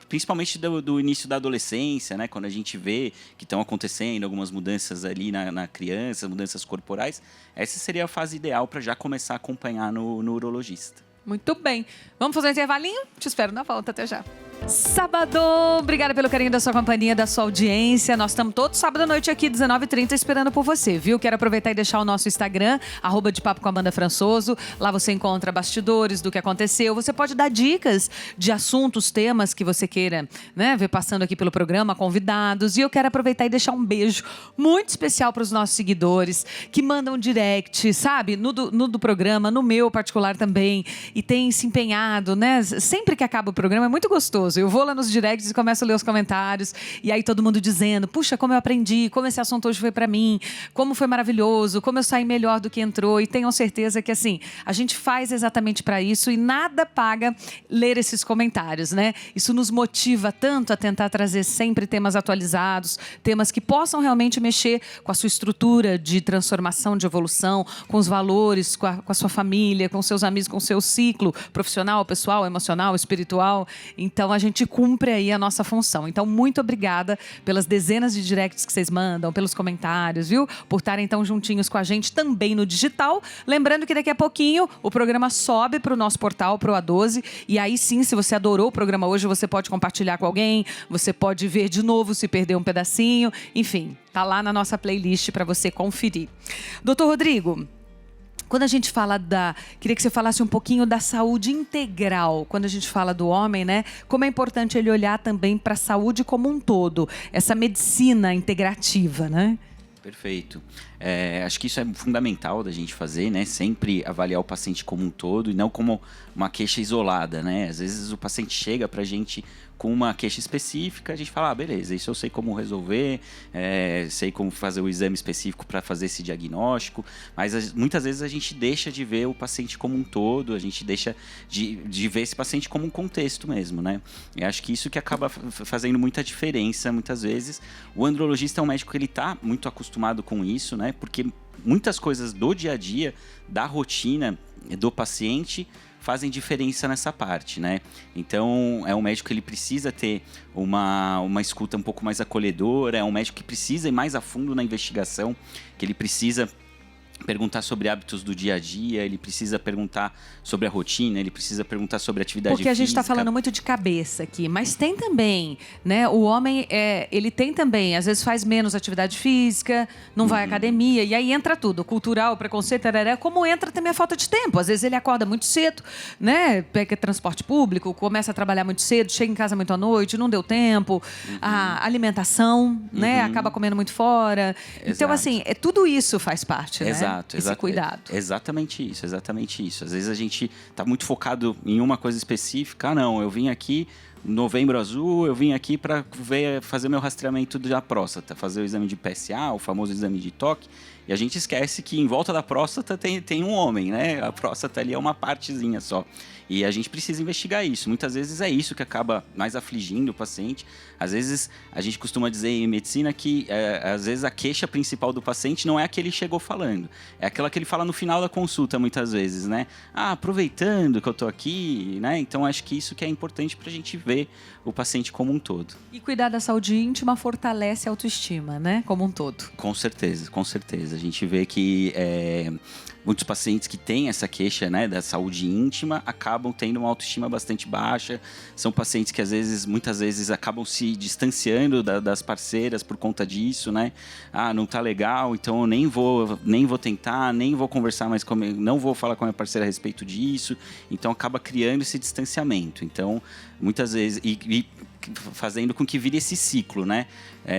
principalmente do início da adolescência, né? Quando a gente vê que estão acontecendo algumas mudanças ali na criança, mudanças corporais, essa seria a fase ideal para já começar a acompanhar no urologista. Muito bem. Vamos fazer um intervalinho? Te espero na volta. Até já. Sábado, obrigada pelo carinho da sua companhia, da sua audiência. Nós estamos todos sábado à noite aqui, 19h30, esperando por você, viu? Quero aproveitar e deixar o nosso Instagram, @depapo_com_Amanda_Françoso. Lá você encontra bastidores do que aconteceu. Você pode dar dicas de assuntos, temas que você queira, né, ver passando aqui pelo programa, convidados. E eu quero aproveitar e deixar um beijo muito especial para os nossos seguidores que mandam direct, sabe? No do programa, no meu particular também. E tem se empenhado, né? Sempre que acaba o programa é muito gostoso. Eu vou lá nos directs e começo a ler os comentários. E aí todo mundo dizendo, puxa, como eu aprendi, como esse assunto hoje foi para mim, como foi maravilhoso, como eu saí melhor do que entrou. E tenham certeza que, assim, a gente faz exatamente para isso e nada paga ler esses comentários, né? Isso nos motiva tanto a tentar trazer sempre temas atualizados, temas que possam realmente mexer com a sua estrutura de transformação, de evolução, com os valores, com a sua família, com seus amigos, com o seu ciclo profissional, pessoal, emocional, espiritual. Então, a gente cumpre aí a nossa função. Então, muito obrigada pelas dezenas de directs que vocês mandam, pelos comentários, viu? Por estarem tão juntinhos com a gente também no digital. Lembrando que daqui a pouquinho o programa sobe para o nosso portal, para o A12. E aí sim, se você adorou o programa hoje, você pode compartilhar com alguém, você pode ver de novo se perdeu um pedacinho. Enfim, tá lá na nossa playlist para você conferir. Doutor Rodrigo, quando a gente fala queria que você falasse um pouquinho da saúde integral. Quando a gente fala do homem, né? Como é importante ele olhar também para a saúde como um todo. Essa medicina integrativa, né? Perfeito. Acho que isso é fundamental da gente fazer, né? Sempre avaliar o paciente como um todo e não como uma queixa isolada, né? Às vezes o paciente chega pra gente com uma queixa específica, a gente fala, beleza, isso eu sei como resolver, sei como fazer o exame específico para fazer esse diagnóstico, mas muitas vezes a gente deixa de ver o paciente como um todo, a gente deixa de ver esse paciente como um contexto mesmo, né? Eu acho que isso que acaba fazendo muita diferença, muitas vezes. O andrologista é um médico que ele está muito acostumado com isso, né? Porque muitas coisas do dia a dia, da rotina do paciente, fazem diferença nessa parte, né? Então, é um médico que ele precisa ter uma escuta um pouco mais acolhedora, é um médico que precisa ir mais a fundo na investigação, que ele precisa perguntar sobre hábitos do dia a dia, ele precisa perguntar sobre a rotina, ele precisa perguntar sobre atividade física. Porque a gente está falando muito de cabeça aqui, mas tem também, né? O homem, ele tem também, às vezes faz menos atividade física, não vai à academia, e aí entra tudo, cultural, preconceito, como entra também a falta de tempo. Às vezes ele acorda muito cedo, né? Pega transporte público, começa a trabalhar muito cedo, chega em casa muito à noite, não deu tempo, a alimentação, né? Acaba comendo muito fora. Exato. Então, assim, tudo isso faz parte, né? Exato. Esse cuidado. Exatamente isso. Às vezes a gente está muito focado em uma coisa específica. Não, eu vim aqui Novembro Azul, eu vim aqui para fazer meu rastreamento da próstata, fazer o exame de PSA, o famoso exame de toque. E a gente esquece que em volta da próstata tem um homem, né? A próstata ali é uma partezinha só. E a gente precisa investigar isso. Muitas vezes é isso que acaba mais afligindo o paciente. Às vezes a gente costuma dizer em medicina que às vezes a queixa principal do paciente não é a que ele chegou falando. É aquela que ele fala no final da consulta muitas vezes, né? Aproveitando que eu tô aqui, né? Então acho que isso que é importante pra gente ver o paciente como um todo. E cuidar da saúde íntima fortalece a autoestima, né? Como um todo. Com certeza, com certeza. A gente vê que muitos pacientes que têm essa queixa, né, da saúde íntima acabam tendo uma autoestima bastante baixa. São pacientes que muitas vezes acabam se distanciando das parceiras por conta disso, né? Não tá legal, então eu nem vou tentar, nem vou conversar mais não vou falar com a minha parceira a respeito disso. Então acaba criando esse distanciamento. Então, muitas vezes e fazendo com que vire esse ciclo, né?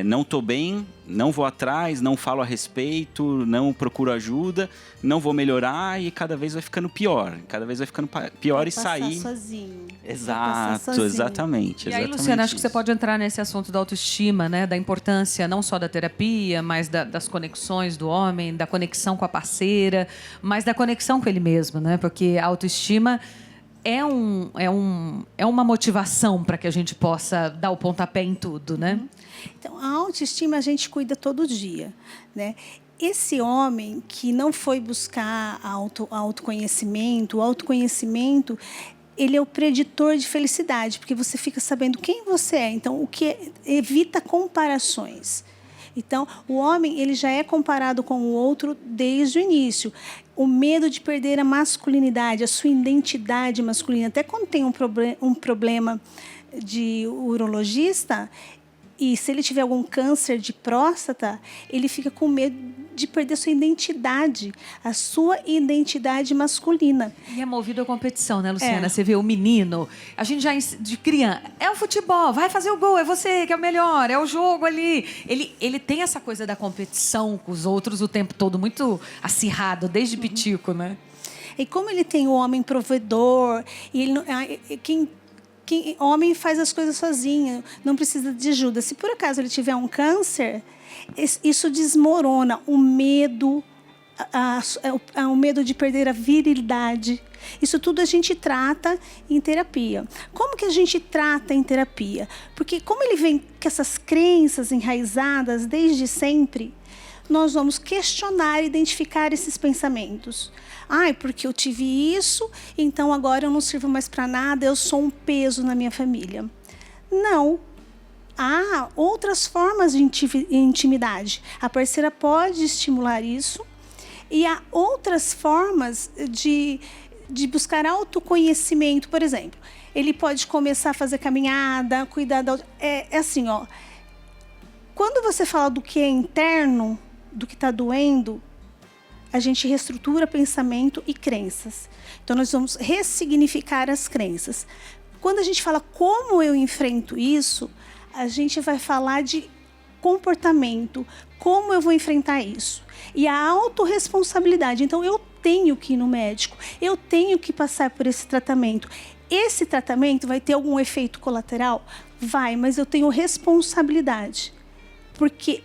Não tô bem, não vou atrás, não falo a respeito, não procuro ajuda, não vou melhorar e cada vez vai ficando pior. Cada vez vai ficando pior e sair sozinho. Exato, sozinho. exatamente. E aí, Luciana, acho que você pode entrar nesse assunto da autoestima, né? Da importância não só da terapia, mas das conexões do homem, da conexão com a parceira, mas da conexão com ele mesmo, né? Porque a autoestima é uma motivação para que a gente possa dar o pontapé em tudo, né? Então, a autoestima a gente cuida todo dia, né? Esse homem que não foi buscar autoconhecimento, o autoconhecimento, ele é o preditor de felicidade, porque você fica sabendo quem você é. Então, evita comparações. Então, o homem ele já é comparado com o outro desde o início. O medo de perder a masculinidade, a sua identidade masculina. Até quando tem um problema de urologista, e se ele tiver algum câncer de próstata, ele fica com medo de perder sua identidade, a sua identidade masculina. E é movido à competição, né, Luciana? Você vê o menino, a gente já de criança, é o futebol, vai fazer o gol, é você que é o melhor, é o jogo ali. Ele tem essa coisa da competição com os outros o tempo todo, muito acirrado, desde pitico, né? E como ele tem o homem provedor, e ele não, homem faz as coisas sozinho, não precisa de ajuda. Se por acaso ele tiver um câncer, isso desmorona o medo, o medo de perder a virilidade. Isso tudo a gente trata em terapia. Como que a gente trata em terapia? Porque como ele vem com essas crenças enraizadas desde sempre, nós vamos questionar e identificar esses pensamentos. Porque eu tive isso, então agora eu não sirvo mais para nada, eu sou um peso na minha família. Não. Há outras formas de intimidade. A parceira pode estimular isso, e há outras formas de buscar autoconhecimento. Por exemplo, ele pode começar a fazer caminhada, cuidar da... É assim, ó. Quando você fala do que é interno, do que está doendo, a gente reestrutura pensamento e crenças. Então, nós vamos ressignificar as crenças. Quando a gente fala como eu enfrento isso, a gente vai falar de comportamento, como eu vou enfrentar isso. E a autorresponsabilidade. Então, eu tenho que ir no médico, eu tenho que passar por esse tratamento. Esse tratamento vai ter algum efeito colateral? Vai, mas eu tenho responsabilidade. Porque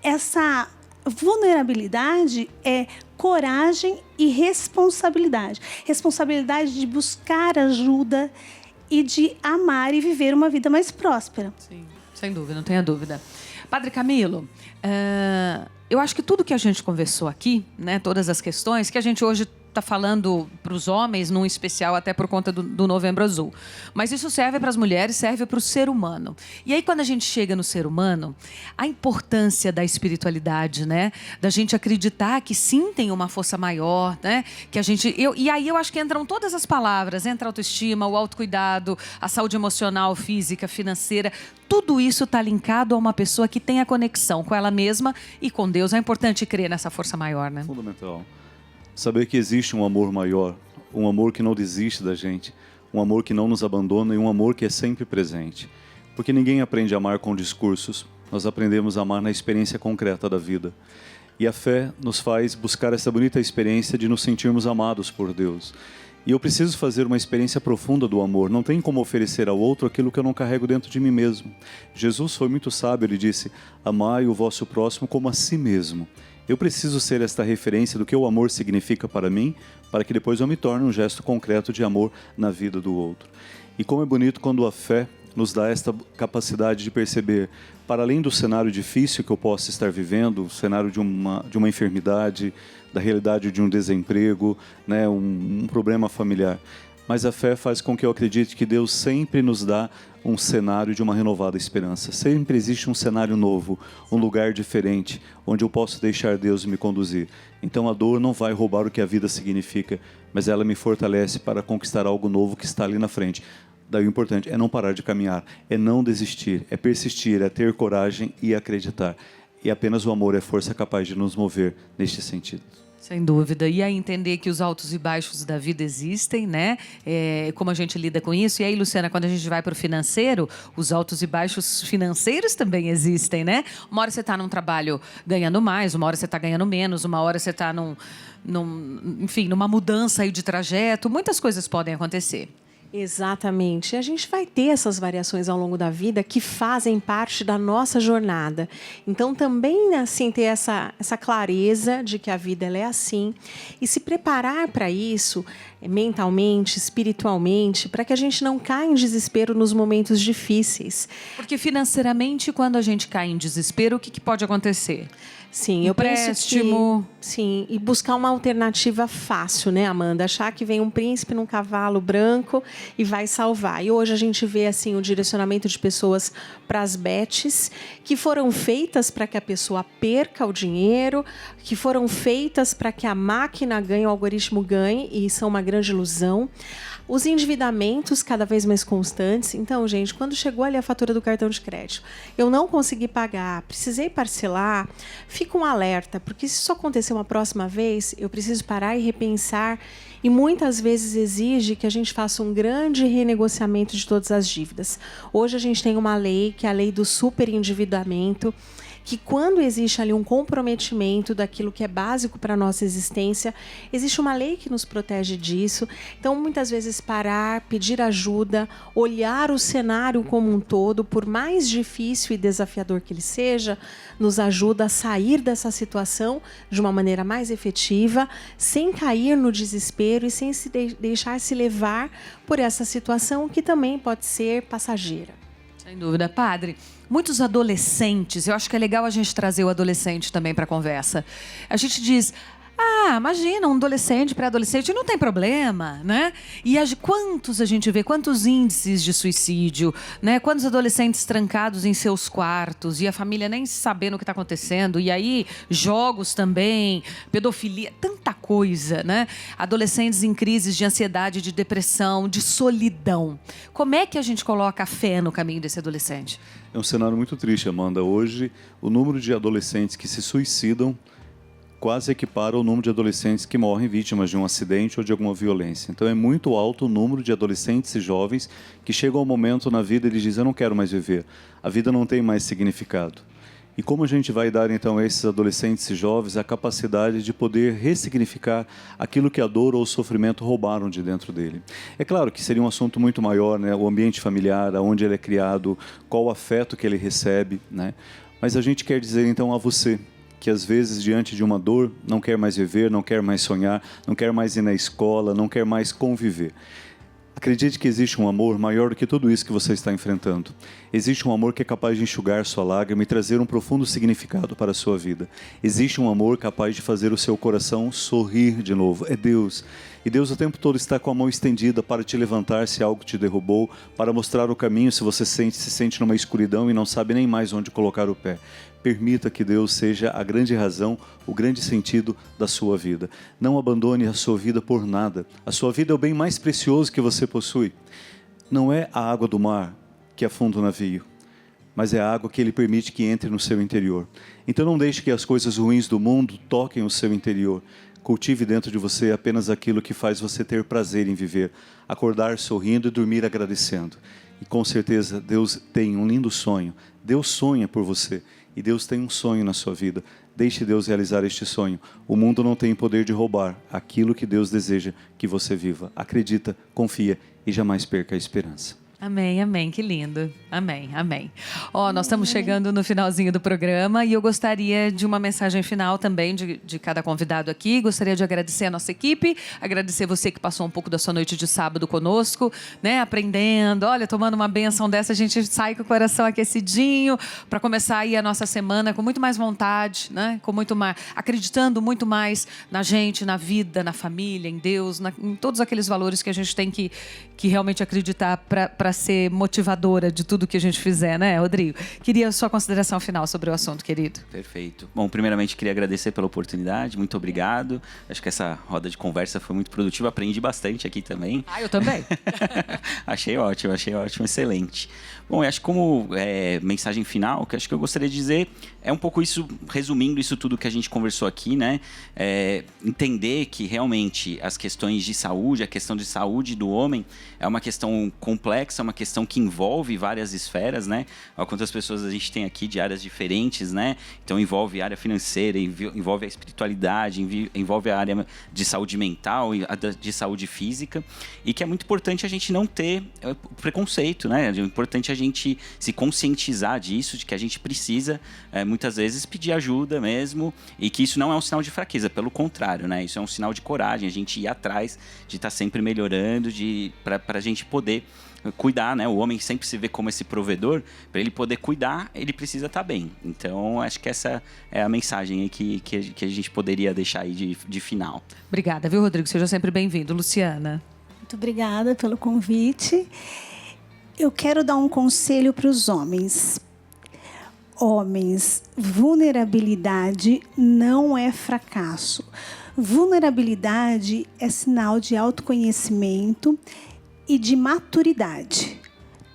essa vulnerabilidade é coragem e responsabilidade. Responsabilidade de buscar ajuda e de amar e viver uma vida mais próspera. Sim, sem dúvida, não tenha dúvida. Padre Camilo, eu acho que tudo que a gente conversou aqui, né, todas as questões, que a gente hoje está falando para os homens, num especial até por conta do Novembro Azul. Mas isso serve para as mulheres, serve para o ser humano. E aí, quando a gente chega no ser humano, a importância da espiritualidade, né? Da gente acreditar que sim tem uma força maior, né? Que a gente... E aí eu acho que entram todas as palavras, entra a autoestima, o autocuidado, a saúde emocional, física, financeira. Tudo isso está linkado a uma pessoa que tem a conexão com ela mesma e com Deus. É importante crer nessa força maior, né? Fundamental. Saber que existe um amor maior, um amor que não desiste da gente, um amor que não nos abandona e um amor que é sempre presente. Porque ninguém aprende a amar com discursos, nós aprendemos a amar na experiência concreta da vida. E a fé nos faz buscar essa bonita experiência de nos sentirmos amados por Deus. E eu preciso fazer uma experiência profunda do amor. Não tem como oferecer ao outro aquilo que eu não carrego dentro de mim mesmo. Jesus foi muito sábio, ele disse: amai o vosso próximo como a si mesmo. Eu preciso ser esta referência do que o amor significa para mim, para que depois eu me torne um gesto concreto de amor na vida do outro. E como é bonito quando a fé nos dá esta capacidade de perceber, para além do cenário difícil que eu possa estar vivendo, o cenário de uma enfermidade, da realidade de um desemprego, né, um problema familiar. Mas a fé faz com que eu acredite que Deus sempre nos dá um cenário de uma renovada esperança. Sempre existe um cenário novo, um lugar diferente, onde eu posso deixar Deus me conduzir. Então a dor não vai roubar o que a vida significa, mas ela me fortalece para conquistar algo novo que está ali na frente. Daí o importante é não parar de caminhar, é não desistir, é persistir, é ter coragem e acreditar. E apenas o amor é força capaz de nos mover neste sentido. Sem dúvida. E aí entender que os altos e baixos da vida existem, né? Como a gente lida com isso. E aí, Luciana, quando a gente vai para o financeiro, os altos e baixos financeiros também existem, né? Uma hora você está num trabalho ganhando mais, uma hora você está ganhando menos, uma hora você está enfim, numa mudança aí de trajeto. Muitas coisas podem acontecer. Exatamente. A gente vai ter essas variações ao longo da vida que fazem parte da nossa jornada. Então, também, assim, ter essa clareza de que a vida ela é assim e se preparar para isso mentalmente, espiritualmente, para que a gente não caia em desespero nos momentos difíceis. Porque financeiramente, quando a gente cai em desespero, o que pode acontecer? Sim, eu penso que, sim, e buscar uma alternativa fácil, né, Amanda? Achar que vem um príncipe num cavalo branco e vai salvar. E hoje a gente vê assim o direcionamento de pessoas para as bets que foram feitas para que a pessoa perca o dinheiro, que foram feitas para que a máquina ganhe, o algoritmo ganhe, e isso é uma grande ilusão. Os endividamentos cada vez mais constantes. Então, gente, quando chegou ali a fatura do cartão de crédito, eu não consegui pagar, precisei parcelar, fica um alerta, porque se isso acontecer uma próxima vez, eu preciso parar e repensar, e muitas vezes exige que a gente faça um grande renegociamento de todas as dívidas. Hoje a gente tem uma lei, que é a lei do superendividamento, que quando existe ali um comprometimento daquilo que é básico para a nossa existência, existe uma lei que nos protege disso. Então, muitas vezes, parar, pedir ajuda, olhar o cenário como um todo, por mais difícil e desafiador que ele seja, nos ajuda a sair dessa situação de uma maneira mais efetiva, sem cair no desespero e sem se deixar se levar por essa situação que também pode ser passageira. Sem dúvida. Padre, muitos adolescentes, eu acho que é legal a gente trazer o adolescente também para a conversa. A gente diz, imagina, um adolescente, pré-adolescente, não tem problema, né? E quantos a gente vê, quantos índices de suicídio, né? Quantos adolescentes trancados em seus quartos e a família nem sabendo o que está acontecendo. E aí, jogos também, pedofilia, tanta coisa, né? Adolescentes em crises de ansiedade, de depressão, de solidão. Como é que a gente coloca a fé no caminho desse adolescente? É um cenário muito triste, Amanda. Hoje, o número de adolescentes que se suicidam quase equipara ao número de adolescentes que morrem vítimas de um acidente ou de alguma violência. Então é muito alto o número de adolescentes e jovens que chegam ao momento na vida e eles dizem, eu não quero mais viver, a vida não tem mais significado. E como a gente vai dar então a esses adolescentes e jovens a capacidade de poder ressignificar aquilo que a dor ou o sofrimento roubaram de dentro dele? É claro que seria um assunto muito maior, né? O ambiente familiar, onde ele é criado, qual o afeto que ele recebe, né? Mas a gente quer dizer então a você, que às vezes diante de uma dor não quer mais viver, não quer mais sonhar, não quer mais ir na escola, não quer mais conviver. Acredite que existe um amor maior do que tudo isso que você está enfrentando. Existe um amor que é capaz de enxugar sua lágrima e trazer um profundo significado para a sua vida. Existe um amor capaz de fazer o seu coração sorrir de novo. É Deus. E Deus o tempo todo está com a mão estendida para te levantar se algo te derrubou, para mostrar o caminho se você se sente numa escuridão e não sabe nem mais onde colocar o pé. Permita que Deus seja a grande razão, o grande sentido da sua vida. Não abandone a sua vida por nada. A sua vida é o bem mais precioso que você possui. Não é a água do mar que afunda o navio, mas é a água que Ele permite que entre no seu interior. Então não deixe que as coisas ruins do mundo toquem o seu interior. Cultive dentro de você apenas aquilo que faz você ter prazer em viver. Acordar sorrindo e dormir agradecendo. E com certeza Deus tem um lindo sonho. Deus sonha por você. E Deus tem um sonho na sua vida. Deixe Deus realizar este sonho. O mundo não tem poder de roubar aquilo que Deus deseja que você viva. Acredita, confia e jamais perca a esperança. Amém, amém, que lindo. Amém, amém. Nós estamos chegando no finalzinho do programa e eu gostaria de uma mensagem final também de cada convidado aqui. Gostaria de agradecer a nossa equipe, agradecer você que passou um pouco da sua noite de sábado conosco, né, aprendendo. Olha, tomando uma bênção dessa, a gente sai com o coração aquecidinho para começar aí a nossa semana com muito mais vontade, né, com muito mais, acreditando muito mais na gente, na vida, na família, em Deus, em todos aqueles valores que a gente tem que realmente acreditar para ser motivadora de tudo que a gente fizer, né, Rodrigo? Queria a sua consideração final sobre o assunto, querido. Perfeito. Bom, primeiramente queria agradecer pela oportunidade, muito obrigado. Acho que essa roda de conversa foi muito produtiva, aprendi bastante aqui também. Eu também. Achei ótimo, excelente. Bom, eu acho que como mensagem final, que acho que eu gostaria de dizer é um pouco isso, resumindo isso tudo que a gente conversou aqui, né? Entender que realmente as questões de saúde, a questão de saúde do homem é uma questão complexa, uma questão que envolve várias esferas, né? Olha quantas pessoas a gente tem aqui de áreas diferentes, né? Então envolve a área financeira, envolve a espiritualidade, envolve a área de saúde mental, de saúde física, e que é muito importante a gente não ter preconceito, né? É importante a gente se conscientizar disso, de que a gente precisa muitas vezes pedir ajuda mesmo, e que isso não é um sinal de fraqueza, pelo contrário, né? Isso é um sinal de coragem, a gente ir atrás de estar sempre melhorando, para a gente poder cuidar, né? O homem sempre se vê como esse provedor. Para ele poder cuidar, ele precisa estar bem. Então, acho que essa é a mensagem aí que a gente poderia deixar aí de final. Obrigada, viu, Rodrigo? Seja sempre bem-vindo. Luciana. Muito obrigada pelo convite. Eu quero dar um conselho para os homens. Homens, vulnerabilidade não é fracasso. Vulnerabilidade é sinal de autoconhecimento e de maturidade.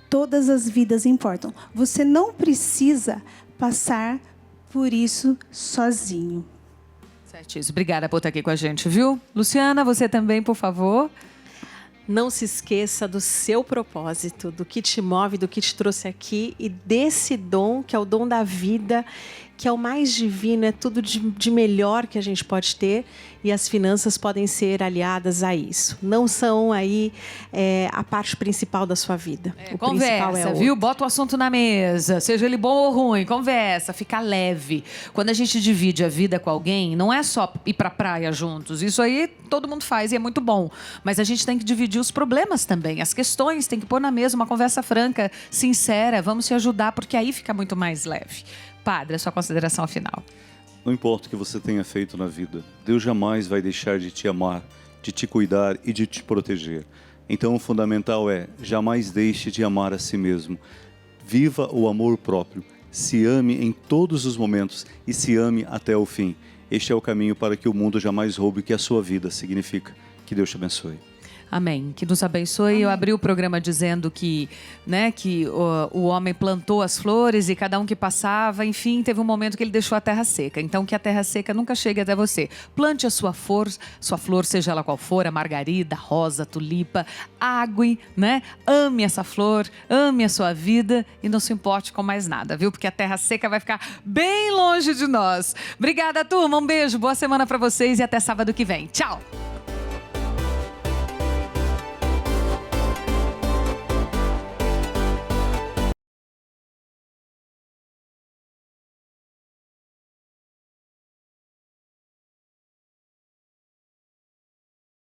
Todas as vidas importam. Você não precisa passar por isso sozinho. Certíssimo. Obrigada por estar aqui com a gente, viu? Luciana, você também, por favor. Não se esqueça do seu propósito, do que te move, do que te trouxe aqui e desse dom, que é o dom da vida, que é o mais divino, é tudo de melhor que a gente pode ter, e as finanças podem ser aliadas a isso. Não são aí a parte principal da sua vida. O Conversa, principal é viu? Bota o assunto na mesa, seja ele bom ou ruim, conversa, fica leve. Quando a gente divide a vida com alguém, não é só ir pra praia juntos, isso aí todo mundo faz e é muito bom, mas a gente tem que dividir os problemas também, as questões, tem que pôr na mesa uma conversa franca, sincera, vamos se ajudar, porque aí fica muito mais leve. Padre, a sua consideração final. Não importa o que você tenha feito na vida, Deus jamais vai deixar de te amar, de te cuidar e de te proteger. Então o fundamental é, jamais deixe de amar a si mesmo. Viva o amor próprio, se ame em todos os momentos e se ame até o fim. Este é o caminho para que o mundo jamais roube o que a sua vida significa. Que Deus te abençoe. Amém. Que nos abençoe. Amém. Eu abri o programa dizendo que, né, que o homem plantou as flores e cada um que passava, enfim, teve um momento que ele deixou a terra seca. Então, que a terra seca nunca chegue até você. Plante a sua flor, seja ela qual for, a margarida, rosa, tulipa, ague, né? Ame essa flor, ame a sua vida e não se importe com mais nada, viu? Porque a terra seca vai ficar bem longe de nós. Obrigada, turma. Um beijo, boa semana para vocês e até sábado que vem. Tchau!